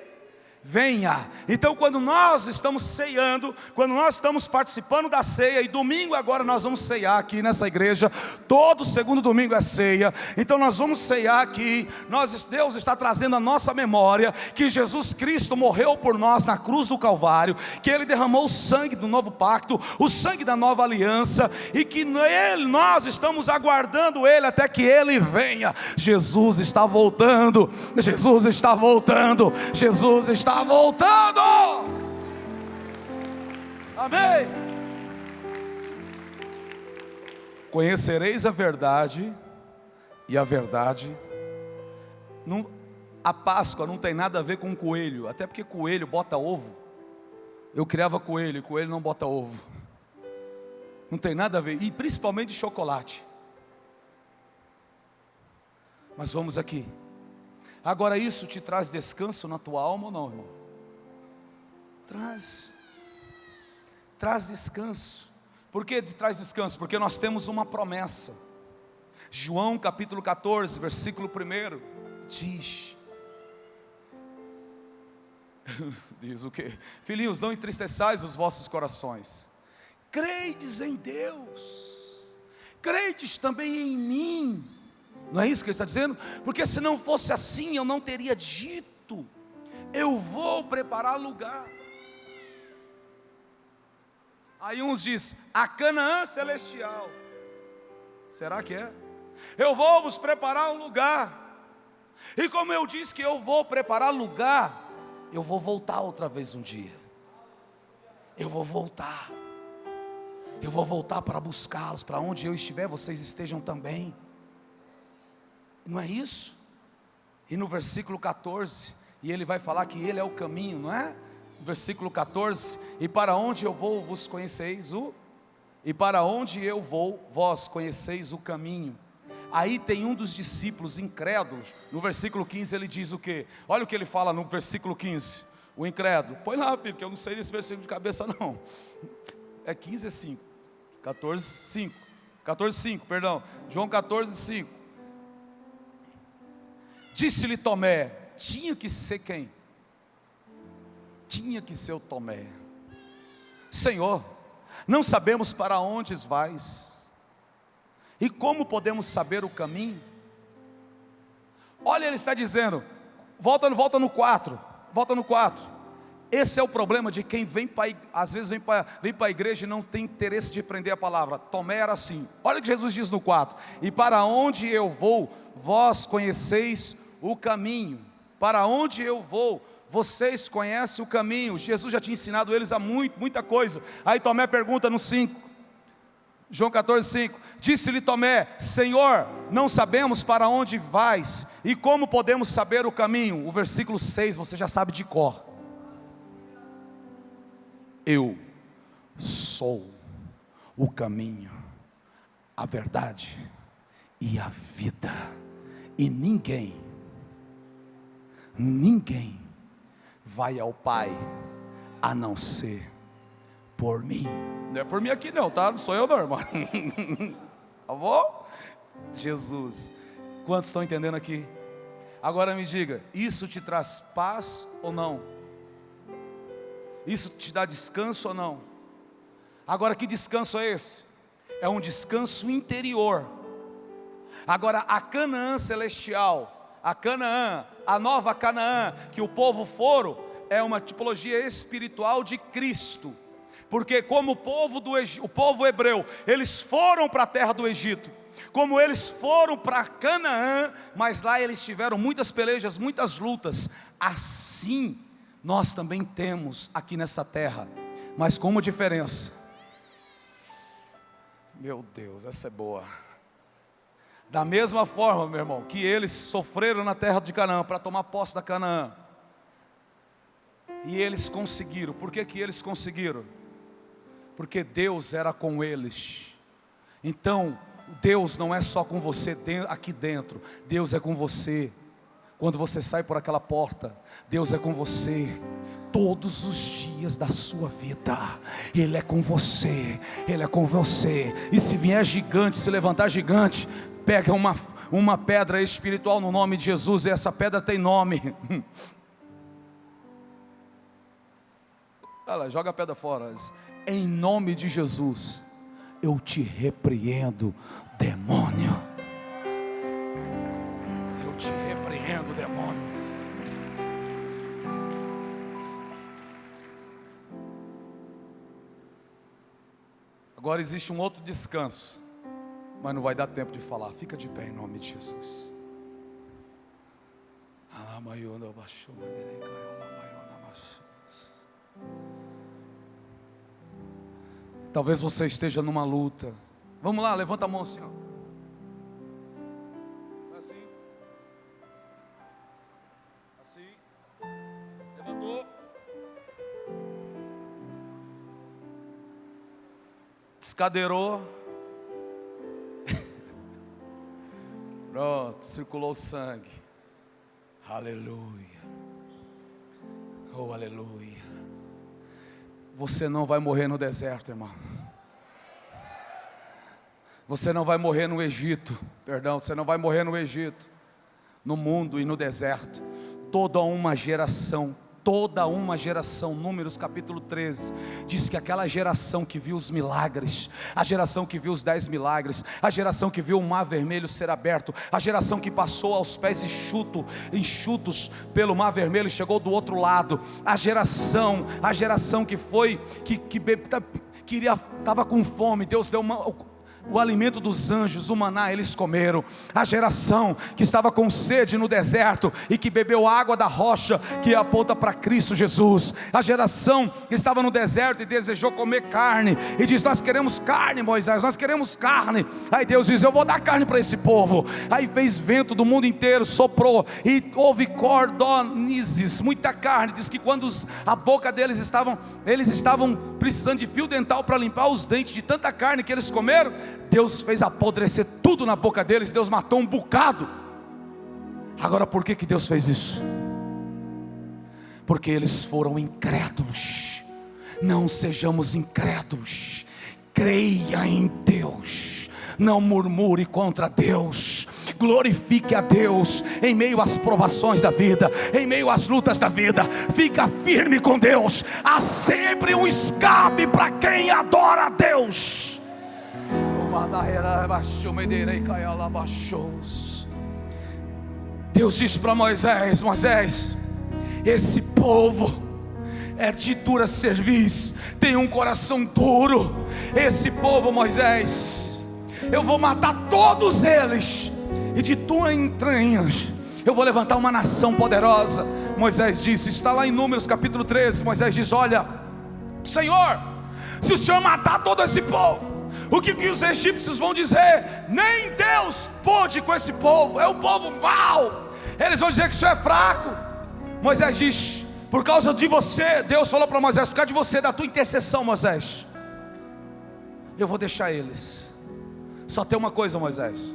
venha. Então quando nós estamos ceando, quando nós estamos participando da ceia, e domingo agora nós vamos ceiar aqui nessa igreja, todo segundo domingo é ceia, então nós vamos ceiar aqui, Deus está trazendo a nossa memória, que Jesus Cristo morreu por nós na cruz do Calvário, que Ele derramou o sangue do novo pacto, o sangue da nova aliança, e que nós estamos aguardando Ele até que Ele venha. Jesus está voltando, Jesus está voltando, Jesus está voltando. Amém. Conhecereis a verdade, e a verdade a Páscoa não tem nada a ver com coelho, até porque coelho bota ovo. Eu criava coelho, e coelho não bota ovo. Não tem nada a ver, e principalmente chocolate. Mas vamos aqui. Agora, isso te traz descanso na tua alma ou não, irmão? Traz descanso. Por que traz descanso? Porque nós temos uma promessa. João capítulo 14, versículo 1 diz: diz o quê? Filhinhos, não entristeçais os vossos corações. Credes em Deus, credes também em mim. Não é isso que ele está dizendo? Porque se não fosse assim, eu não teria dito: eu vou preparar lugar. Aí uns diz: a Canaã celestial. Será que é? Eu vou vos preparar um lugar. E como eu disse que eu vou preparar lugar, eu vou voltar outra vez um dia. Eu vou voltar. Eu vou voltar para buscá-los. Para onde eu estiver, vocês estejam também. Não é isso? E no versículo 14, e ele vai falar que ele é o caminho, não é? No versículo 14: e para onde eu vou, vos conheceis e para onde eu vou, vós conheceis o caminho. Aí tem um dos discípulos incrédulos, no versículo 15 ele diz o quê? Olha o que ele fala no versículo 15, o incrédulo. Põe lá, filho, que eu não sei desse versículo de cabeça não. É 15, é 5, 14, 5, 14, 5, perdão, João 14, 5. Disse-lhe Tomé, tinha que ser quem? Tinha que ser o Tomé: Senhor, não sabemos para onde vais, e como podemos saber o caminho? Olha, ele está dizendo, volta no 4, volta no 4. Esse é o problema de quem vem para, às vezes vem para a igreja e não tem interesse de aprender a palavra. Tomé era assim. Olha o que Jesus diz no 4: e para onde eu vou, vós conheceis o caminho. Para onde eu vou, vocês conhecem o caminho. Jesus já tinha ensinado eles a muita coisa. Aí Tomé pergunta no 5, João 14, 5, disse-lhe Tomé, Senhor, não sabemos para onde vais, e como podemos saber o caminho? O versículo 6 você já sabe de cor. Eu sou o caminho, a verdade e a vida, e ninguém vai ao Pai a não ser por mim. Não é por mim aqui não, tá? Não sou eu não, irmão. Tá bom? Jesus. Quantos estão entendendo aqui? Agora me diga, isso te traz paz ou não? Isso te dá descanso ou não? Agora, que descanso é esse? É um descanso interior. Agora, a Canaã celestial, a Canaã, a nova Canaã, que o povo foram, é uma tipologia espiritual de Cristo. Porque como o povo hebreu, eles foram para a terra do Egito, como eles foram para Canaã, mas lá eles tiveram muitas pelejas, muitas lutas, assim nós também temos aqui nessa terra, mas com uma diferença. Meu Deus, essa é boa. Da mesma forma, meu irmão, que eles sofreram na terra de Canaã, para tomar posse da Canaã, e eles conseguiram. Por que eles conseguiram? Porque Deus era com eles. Então, Deus não é só com você aqui dentro, Deus é com você. Quando você sai por aquela porta, Deus é com você todos os dias da sua vida. Ele é com você, Ele é com você. E se vier gigante, se levantar gigante, pega uma pedra espiritual no nome de Jesus, e essa pedra tem nome. Olha lá, joga a pedra fora. Em nome de Jesus, eu te repreendo, demônio. Eu te repreendo, demônio. Agora existe um outro descanso, mas não vai dar tempo de falar. Fica de pé em nome de Jesus. Talvez você esteja numa luta. Vamos lá, levanta a mão assim, ó. Assim. Assim. Levantou. Descadeirou. Pronto, circulou o sangue. Aleluia. Oh, aleluia. Você não vai morrer no deserto, irmão. Você não vai morrer no Egito. Perdão, você não vai morrer no Egito, no mundo e no deserto. Toda uma geração, Números capítulo 13, diz que aquela geração que viu os milagres, a geração que viu os 10 milagres, a geração que viu o mar vermelho ser aberto, a geração que passou aos pés enxutos pelo mar vermelho e chegou do outro lado, a geração que foi, estava com fome, Deus deu o alimento dos anjos, o maná, eles comeram. A geração que estava com sede no deserto e que bebeu água da rocha, que aponta para Cristo Jesus. A geração que estava no deserto e desejou comer carne, e diz: nós queremos carne, Moisés, nós queremos carne. Aí Deus diz: eu vou dar carne para esse povo. Aí fez vento do mundo inteiro, soprou, e houve cordonizes, muita carne. Diz que quando a boca deles eles estavam precisando de fio dental para limpar os dentes, de tanta carne que eles comeram, Deus fez apodrecer tudo na boca deles. Deus matou um bocado. Agora, por que Deus fez isso? Porque eles foram incrédulos. Não sejamos incrédulos. Creia em Deus. Não murmure contra Deus. Glorifique a Deus em meio às provações da vida, em meio às lutas da vida. Fica firme com Deus. Há sempre um escape para quem adora a Deus. Deus disse para Moisés: Moisés, esse povo é de dura cerviz, tem um coração duro. Esse povo, Moisés, eu vou matar todos eles, e de tuas entranhas eu vou levantar uma nação poderosa. Moisés disse, está lá em Números capítulo 13, Moisés diz: olha, Senhor, se o Senhor matar todo esse povo, o que os egípcios vão dizer? Nem Deus pôde com esse povo, é um povo mau. Eles vão dizer que isso é fraco. Moisés diz: por causa de você, Deus falou para Moisés, por causa de você, da tua intercessão, Moisés, eu vou deixar eles. Só tem uma coisa, Moisés,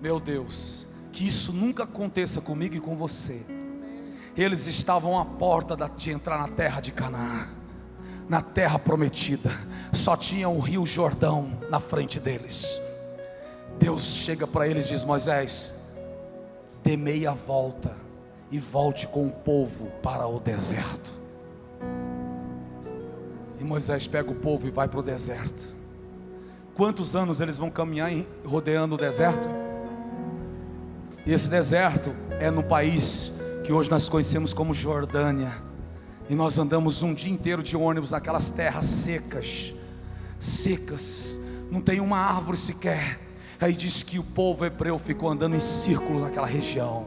meu Deus, que isso nunca aconteça comigo e com você. Eles estavam à porta de entrar na terra de Canaã, na terra prometida. Só tinha o rio Jordão na frente deles. Deus chega para eles e diz: Moisés, dê meia volta e volte com o povo para o deserto. E Moisés pega o povo e vai para o deserto. Quantos anos eles vão caminhar rodeando o deserto? E esse deserto é no país que hoje nós conhecemos como Jordânia. E nós andamos um dia inteiro de ônibus naquelas terras secas, não tem uma árvore sequer. Aí diz que o povo hebreu ficou andando em círculo naquela região.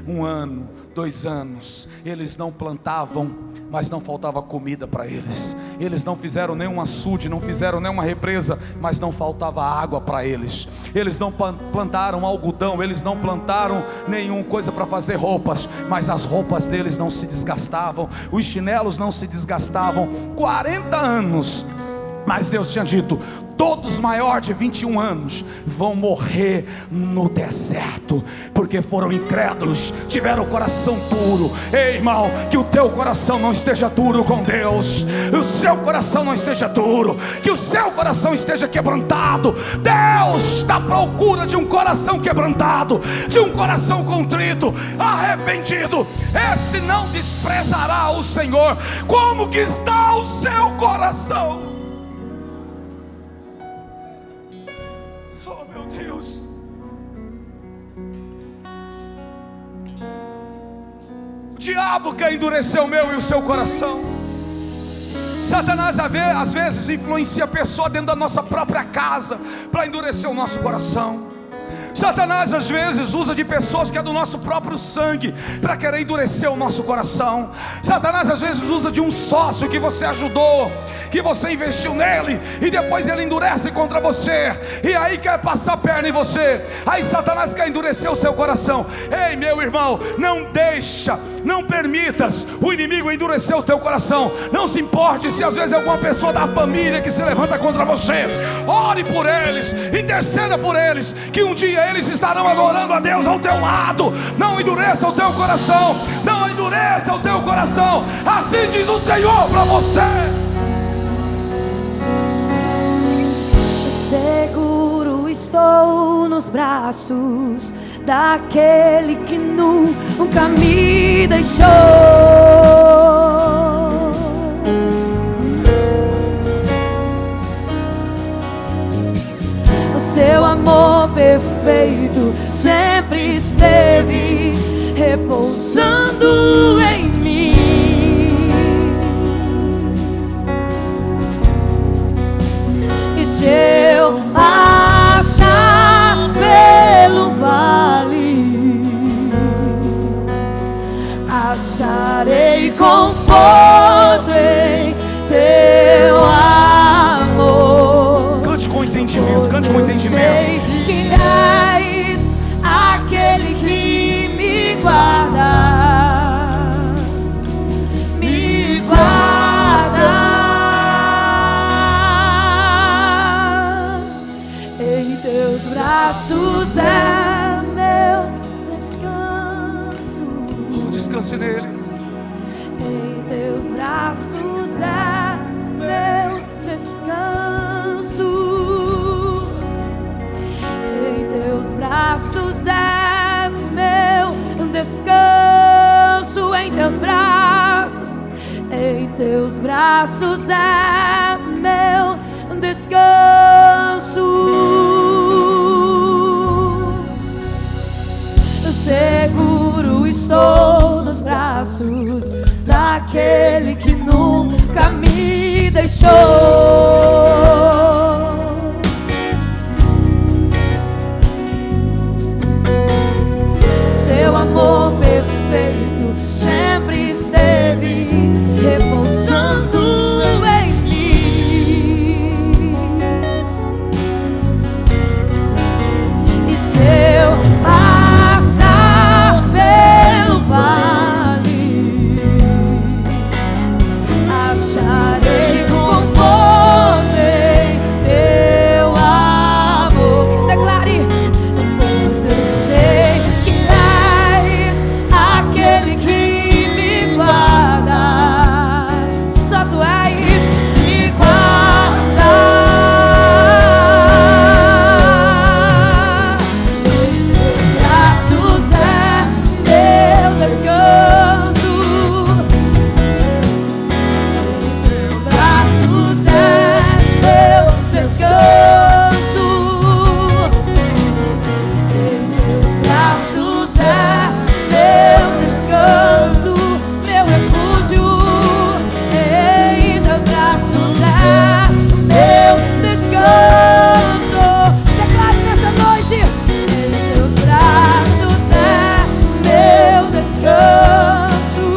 1 ano, 2 anos, eles não plantavam, mas não faltava comida para eles. Eles não fizeram nenhum açude, não fizeram nenhuma represa, mas não faltava água para eles. Eles não plantaram algodão, eles não plantaram nenhuma coisa para fazer roupas, mas as roupas deles não se desgastavam, os chinelos não se desgastavam. 40 anos, mas Deus tinha dito: todos maiores de 21 anos vão morrer no deserto, porque foram incrédulos, tiveram o coração duro. Ei, irmão, que o teu coração não esteja duro com Deus, o seu coração não esteja duro, que o seu coração esteja quebrantado. Deus está à procura de um coração quebrantado, de um coração contrito, arrependido. Esse não desprezará o Senhor. Como que está o seu coração? O diabo quer endurecer o meu e o seu coração. Satanás às vezes influencia a pessoa dentro da nossa própria casa para endurecer o nosso coração. Satanás às vezes usa de pessoas que é do nosso próprio sangue para querer endurecer o nosso coração. Satanás às vezes usa de um sócio que você ajudou, que você investiu nele, e depois ele endurece contra você, e aí quer passar a perna em você. Aí Satanás quer endurecer o seu coração. Ei, meu irmão, não permitas o inimigo endurecer o teu coração. Não se importe se às vezes é alguma pessoa da família que se levanta contra você. Ore por eles, interceda por eles, que um dia eles estarão adorando a Deus ao teu lado. Não endureça o teu coração, não endureça o teu coração. Assim diz o Senhor para você. Seguro estou nos braços daquele que nunca me deixou. O seu amor perfeito sempre esteve repousando em mim. E se eu passar pelo vale, acharei conforto em teu amor. Cante com entendimento, cante com entendimento. Sei que és aquele que me guarda, me guarda. Em teus braços é meu descanso. Descanse nele. Em teus braços é meu descanso. Em teus braços é meu descanso. Em teus braços é meu descanso. seguro estou nos braços daquele que nunca me deixou. Seu amor perfeito sempre esteve repousando em mim. E se eu passar pelo vale, acharei conforto em teu amor. Declare: pois eu sei que és aquele que me guarda. Só tu és, me guarda. Braços é meu descanso. Braços é meu descanso. Braços é meu descanso, meu refúgio. Em teus braços é meu descanso. Declare nessa noite: em teus braços é meu descanso.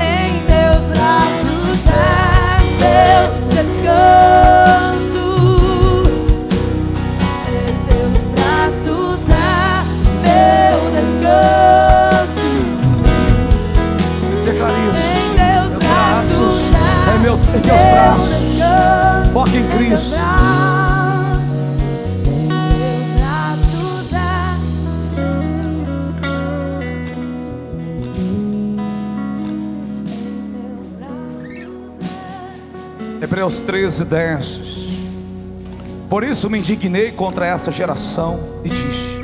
Em teus braços é meu descanso. Em teus braços é meu descanso. Declare isso. Em teus braços É em teus braços. Foca em Cristo. Em teus braços é Hebreus 13:10. Por isso me indignei contra essa geração e disse: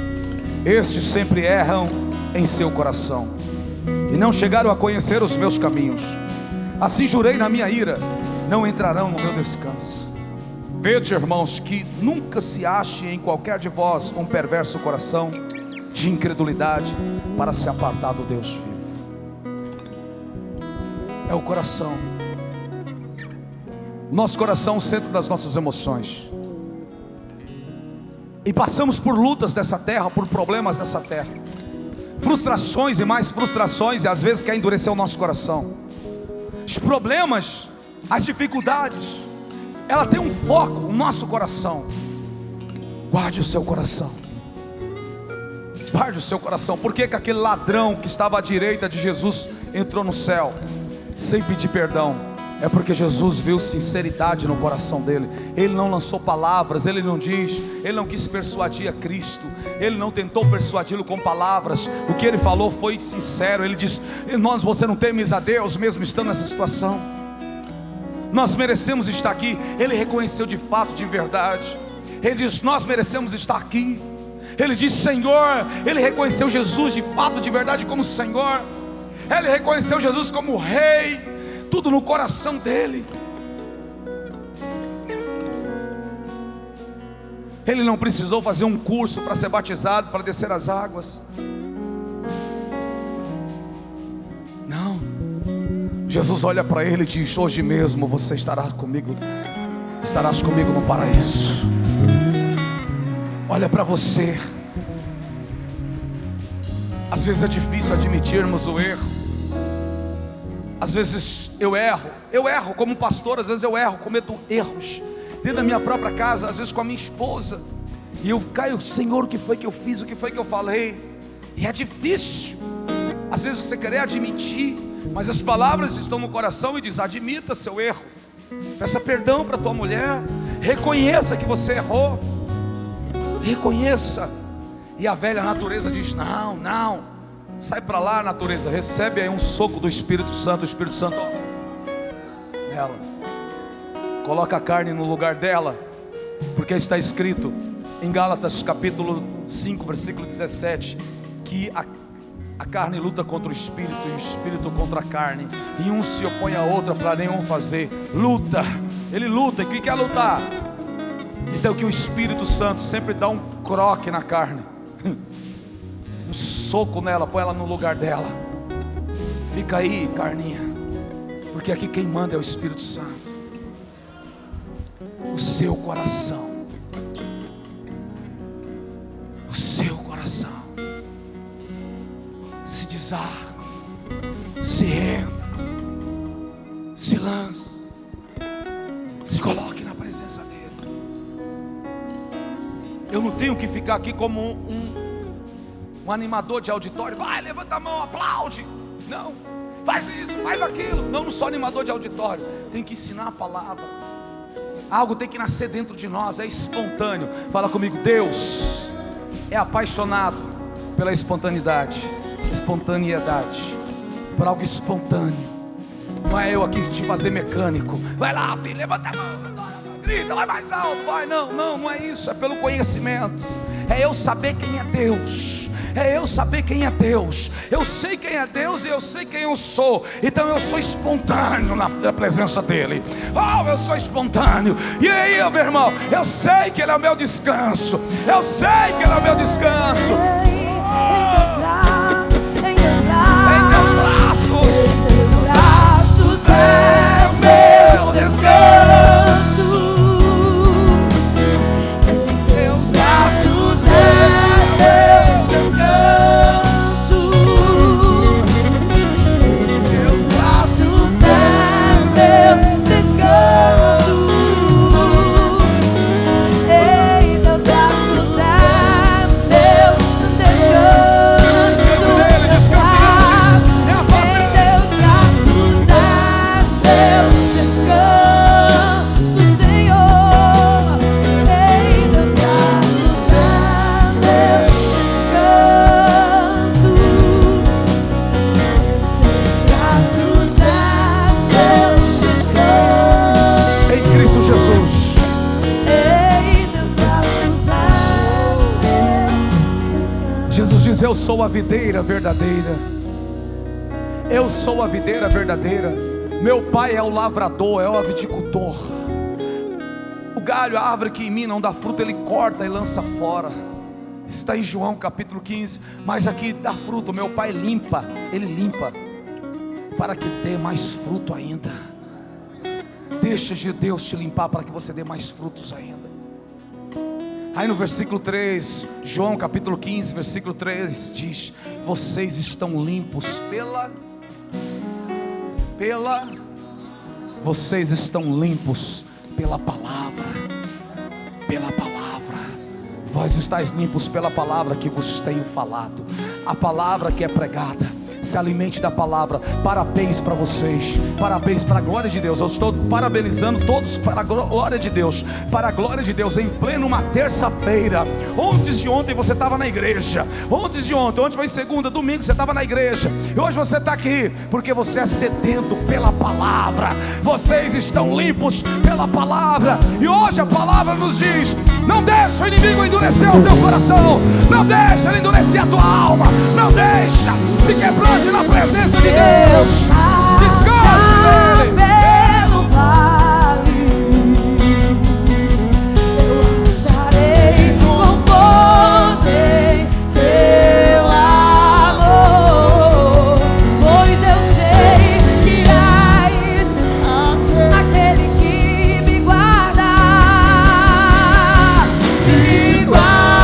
estes sempre erram em seu coração e não chegaram a conhecer os meus caminhos. Assim jurei na minha ira: não entrarão no meu descanso. Vede, irmãos, que nunca se ache em qualquer de vós um perverso coração de incredulidade para se apartar do Deus vivo. É o coração. Nosso coração é o centro das nossas emoções. E passamos por lutas dessa terra, por problemas dessa terra, frustrações e mais frustrações, e às vezes quer endurecer o nosso coração. Os problemas, as dificuldades, ela tem um foco, o nosso coração. Guarde o seu coração. Guarde o seu coração. Por que que aquele ladrão que estava à direita de Jesus entrou no céu sem pedir perdão? É porque Jesus viu sinceridade no coração dele. Ele não lançou palavras, ele não diz, ele não quis persuadir a Cristo, ele não tentou persuadi-lo com palavras. O que ele falou foi sincero. Ele diz: irmãos, você não temes a Deus mesmo estando nessa situação? Nós merecemos estar aqui. Ele reconheceu de fato, de verdade. Ele diz: nós merecemos estar aqui. Ele diz: Senhor. Ele reconheceu Jesus de fato, de verdade, como Senhor. Ele reconheceu Jesus como Rei. Tudo no coração dele. Ele não precisou fazer um curso para ser batizado, para descer as águas. Não. Jesus olha para ele e diz: hoje mesmo você estarás comigo no paraíso. Olha para você. Às vezes é difícil admitirmos o erro. Às vezes eu erro como pastor. Às vezes eu erro, cometo erros dentro da minha própria casa, às vezes com a minha esposa, e eu caio: Senhor, o que foi que eu fiz, o que foi que eu falei? E é difícil, às vezes, você querer admitir, mas as palavras estão no coração e diz: admita seu erro, peça perdão para tua mulher, reconheça que você errou, reconheça. E a velha natureza diz: não, não, sai para lá, natureza. Recebe aí um soco do Espírito Santo. O Espírito Santo nela, coloca a carne no lugar dela, porque está escrito em Gálatas capítulo 5 versículo 17 que a carne luta contra o Espírito e o Espírito contra a carne, e um se opõe a outra para nenhum fazer. Luta, ele luta. E quem quer lutar? Então que o Espírito Santo sempre dá um croque na carne. Um soco nela, põe ela no lugar dela. Fica aí, carninha, porque aqui quem manda é o Espírito Santo. O seu coração, o seu coração se desarma, se renda, se lança, se coloque na presença dele. Eu não tenho que ficar aqui como um animador de auditório. Vai, levanta a mão, aplaude. Não, faz isso, faz aquilo. Não sou animador de auditório. Tem que ensinar a palavra. Algo tem que nascer dentro de nós, é espontâneo. Fala comigo, Deus é apaixonado pela espontaneidade. Por algo espontâneo. Não é eu aqui te fazer mecânico. Vai lá, filho, levanta a mão, grita, vai mais alto, vai. Não é isso, é pelo conhecimento. É eu saber quem é Deus. É eu saber quem é Deus. Eu sei quem é Deus e eu sei quem eu sou. Então eu sou espontâneo na presença dele. Oh, eu sou espontâneo. E aí, meu irmão, eu sei que ele é o meu descanso. Eu sei que ele é o meu descanso. Em teus braços é o meu descanso. Em teus braços é o meu descanso. Em teus braços é o meu descanso. Em teus braços é o meu descanso. Descanse nele, descanse nele. É a paz dele. Jesus diz: eu sou a videira verdadeira. Eu sou a videira verdadeira. Meu pai é o lavrador, é o viticultor. O galho, a árvore que em mim não dá fruto, ele corta e lança fora. Está em João capítulo 15. Mas aqui dá fruto, meu pai limpa. Ele limpa para que dê mais fruto ainda. Deixa de Deus te limpar para que você dê mais frutos ainda. Aí no versículo 3, João capítulo 15, versículo 3 diz: vocês estão limpos vocês estão limpos pela palavra. Pela palavra. Vós estáis limpos pela palavra que vos tenho falado. A palavra que é pregada. Se alimente da palavra. Parabéns para vocês. Parabéns para a glória de Deus. Eu estou parabenizando todos para a glória de Deus. Para a glória de Deus. Em pleno uma terça-feira. Antes de ontem você estava na igreja. Antes de ontem. Ontem foi segunda, domingo você estava na igreja. E hoje você está aqui porque você é sedento pela palavra. Vocês estão limpos pela palavra. E hoje a palavra nos diz: não deixa o inimigo endurecer o teu coração. Não deixa ele endurecer a tua alma. Não deixa. Se quebrando na presença de Deus. Descanse nele. Pelo vale eu acharei conforto em teu amor, pois eu sei que és aquele que me guarda. Me guarda.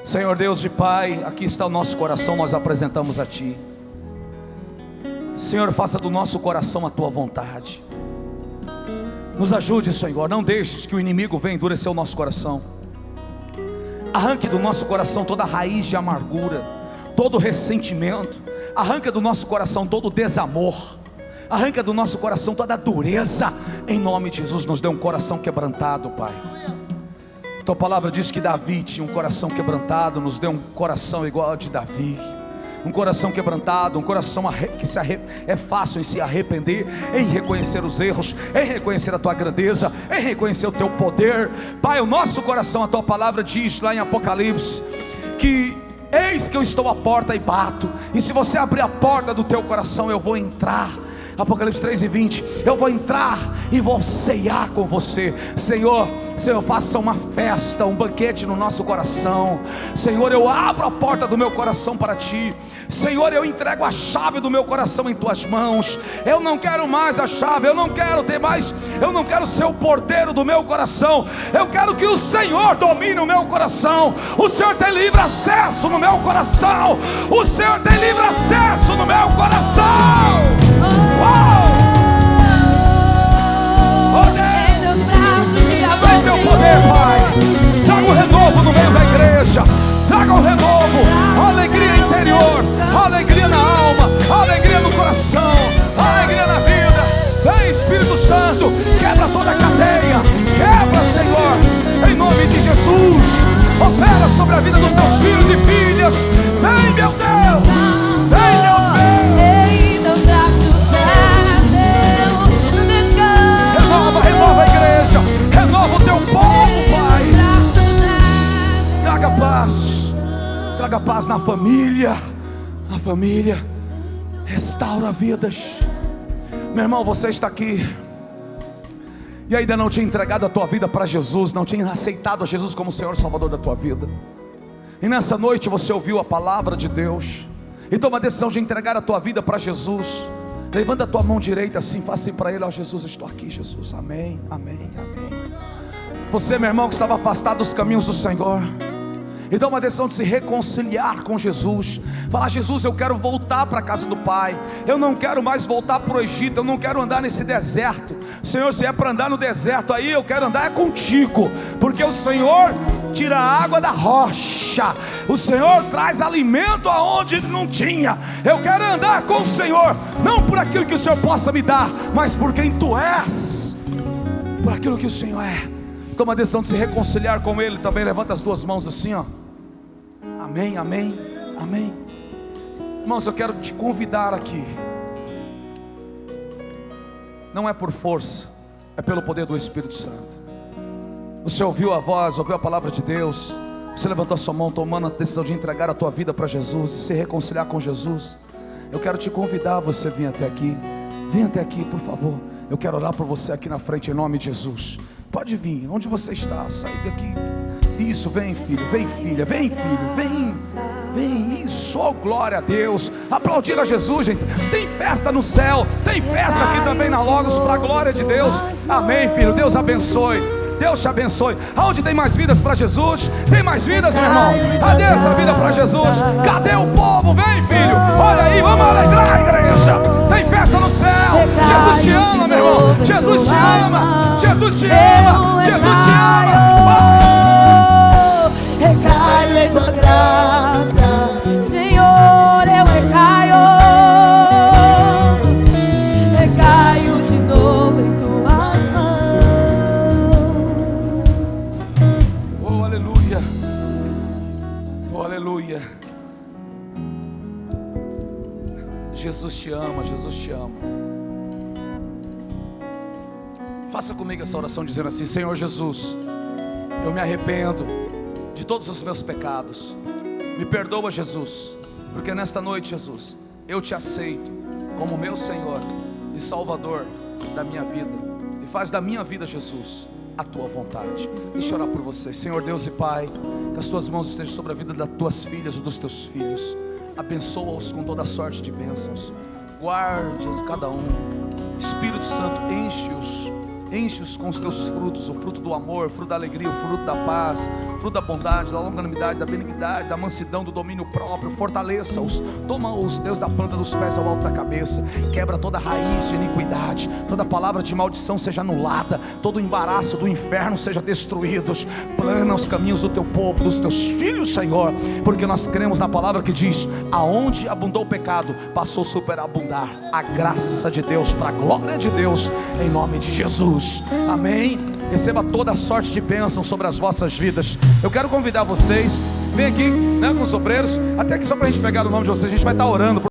Senhor Deus e Pai, aqui está o nosso coração, nós apresentamos a Ti. Senhor, faça do nosso coração a Tua vontade. Nos ajude, Senhor, não deixes que o inimigo venha endurecer o nosso coração. Arranque do nosso coração toda raiz de amargura, todo ressentimento. Arranque do nosso coração todo desamor. Arranca do nosso coração toda a dureza. Em nome de Jesus, nos dê um coração quebrantado, Pai. Tua palavra diz que Davi tinha um coração quebrantado. Nos dê um coração igual ao de Davi. Um coração quebrantado, um coração que é fácil em se arrepender, em reconhecer os erros, em reconhecer a tua grandeza, em reconhecer o teu poder. Pai, o nosso coração, a tua palavra diz lá em Apocalipse que eis que eu estou à porta e bato, e se você abrir a porta do teu coração, eu vou entrar. Apocalipse 3:20, eu vou entrar e vou ceiar com você. Senhor, faça uma festa, um banquete no nosso coração. Senhor, eu abro a porta do meu coração para Ti. Senhor, eu entrego a chave do meu coração em Tuas mãos. Eu não quero mais a chave, eu não quero ser o porteiro do meu coração. Eu quero que o Senhor domine o meu coração. O Senhor tem livre acesso no meu coração. O Senhor tem livre acesso no meu coração. Vem teu poder, Pai. Traga um renovo no meio da igreja. Traga um renovo, alegria interior, alegria na alma, alegria no coração, alegria na vida. Vem, Espírito Santo, quebra toda a cadeia. Quebra, Senhor, em nome de Jesus. Opera sobre a vida dos teus filhos e filhas. Vem, meu Deus. Vem, Deus meu. Renova a igreja, renova o teu povo, Pai. Traga paz na família. Na família, restaura vidas. Meu irmão, você está aqui e ainda não tinha entregado a tua vida para Jesus, não tinha aceitado a Jesus como Senhor e Salvador da tua vida. E nessa noite você ouviu a palavra de Deus e toma a decisão de entregar a tua vida para Jesus. Levanta a tua mão direita assim, faça assim para Ele: ó Jesus, estou aqui, Jesus, amém, amém, amém. Você, meu irmão, que estava afastado dos caminhos do Senhor, e toma a decisão de se reconciliar com Jesus. Falar: Jesus, eu quero voltar para a casa do Pai. Eu não quero mais voltar para o Egito. Eu não quero andar nesse deserto. Senhor, se é para andar no deserto, aí eu quero andar contigo, porque o Senhor tira a água da rocha. O Senhor traz alimento aonde não tinha. Eu quero andar com o Senhor, não por aquilo que o Senhor possa me dar, mas por quem Tu és, por aquilo que o Senhor é. Toma a decisão de se reconciliar com Ele também. Levanta as duas mãos assim, ó. Amém, amém, amém. Irmãos, eu quero te convidar aqui. Não é por força, é pelo poder do Espírito Santo. Você ouviu a voz, ouviu a palavra de Deus. Você levantou a sua mão tomando a decisão de entregar a tua vida para Jesus e se reconciliar com Jesus. Eu quero te convidar a você vir até aqui. Vem até aqui, por favor. Eu quero orar por você aqui na frente em nome de Jesus. Pode vir, onde você está, sai daqui. Isso, vem filho, vem filha, vem filho, vem. Vem, isso, oh, glória a Deus. Aplaudir a Jesus, gente. Tem festa no céu, tem festa aqui também na Logos, para a glória de Deus. Amém, filho, Deus abençoe. Deus te abençoe. Aonde tem mais vidas para Jesus? Tem mais vidas, meu irmão? Cadê essa vida para Jesus? Cadê o povo? Vem, filho. Olha aí, vamos alegrar a igreja. Tem festa no céu. Jesus te ama, meu irmão. Jesus te ama. Jesus te ama. Jesus te ama. Recaio em tua graça, Senhor, eu recaio. Recaio de novo em tuas mãos. Oh, aleluia. Oh, aleluia. Jesus te ama, Jesus te ama. Faça comigo essa oração dizendo assim: Senhor Jesus, eu me arrependo de todos os meus pecados. Me perdoa, Jesus, porque nesta noite, Jesus, eu te aceito como meu Senhor e Salvador da minha vida. E faz da minha vida, Jesus, a tua vontade. Deixa eu orar por você. Senhor Deus e Pai, que as tuas mãos estejam sobre a vida das tuas filhas e dos teus filhos. Abençoa-os com toda sorte de bênçãos. Guarde-os cada um. Espírito Santo, enche-os enche-os com os teus frutos, o fruto do amor, o fruto da alegria, o fruto da paz, o fruto da bondade, da longanimidade, da benignidade, da mansidão, do domínio próprio. Fortaleça-os, toma-os, Deus, da planta dos pés ao alto da cabeça, quebra toda raiz de iniquidade, toda palavra de maldição seja anulada, todo o embaraço do inferno seja destruído. Plana os caminhos do teu povo, dos teus filhos, Senhor, porque nós cremos na palavra que diz: aonde abundou o pecado, passou a superabundar a graça de Deus, para a glória de Deus, em nome de Jesus, amém. Receba toda sorte de bênção sobre as vossas vidas. Eu quero convidar vocês, vem aqui, né, com os obreiros, até que só para a gente pegar o nome de vocês, a gente vai estar orando.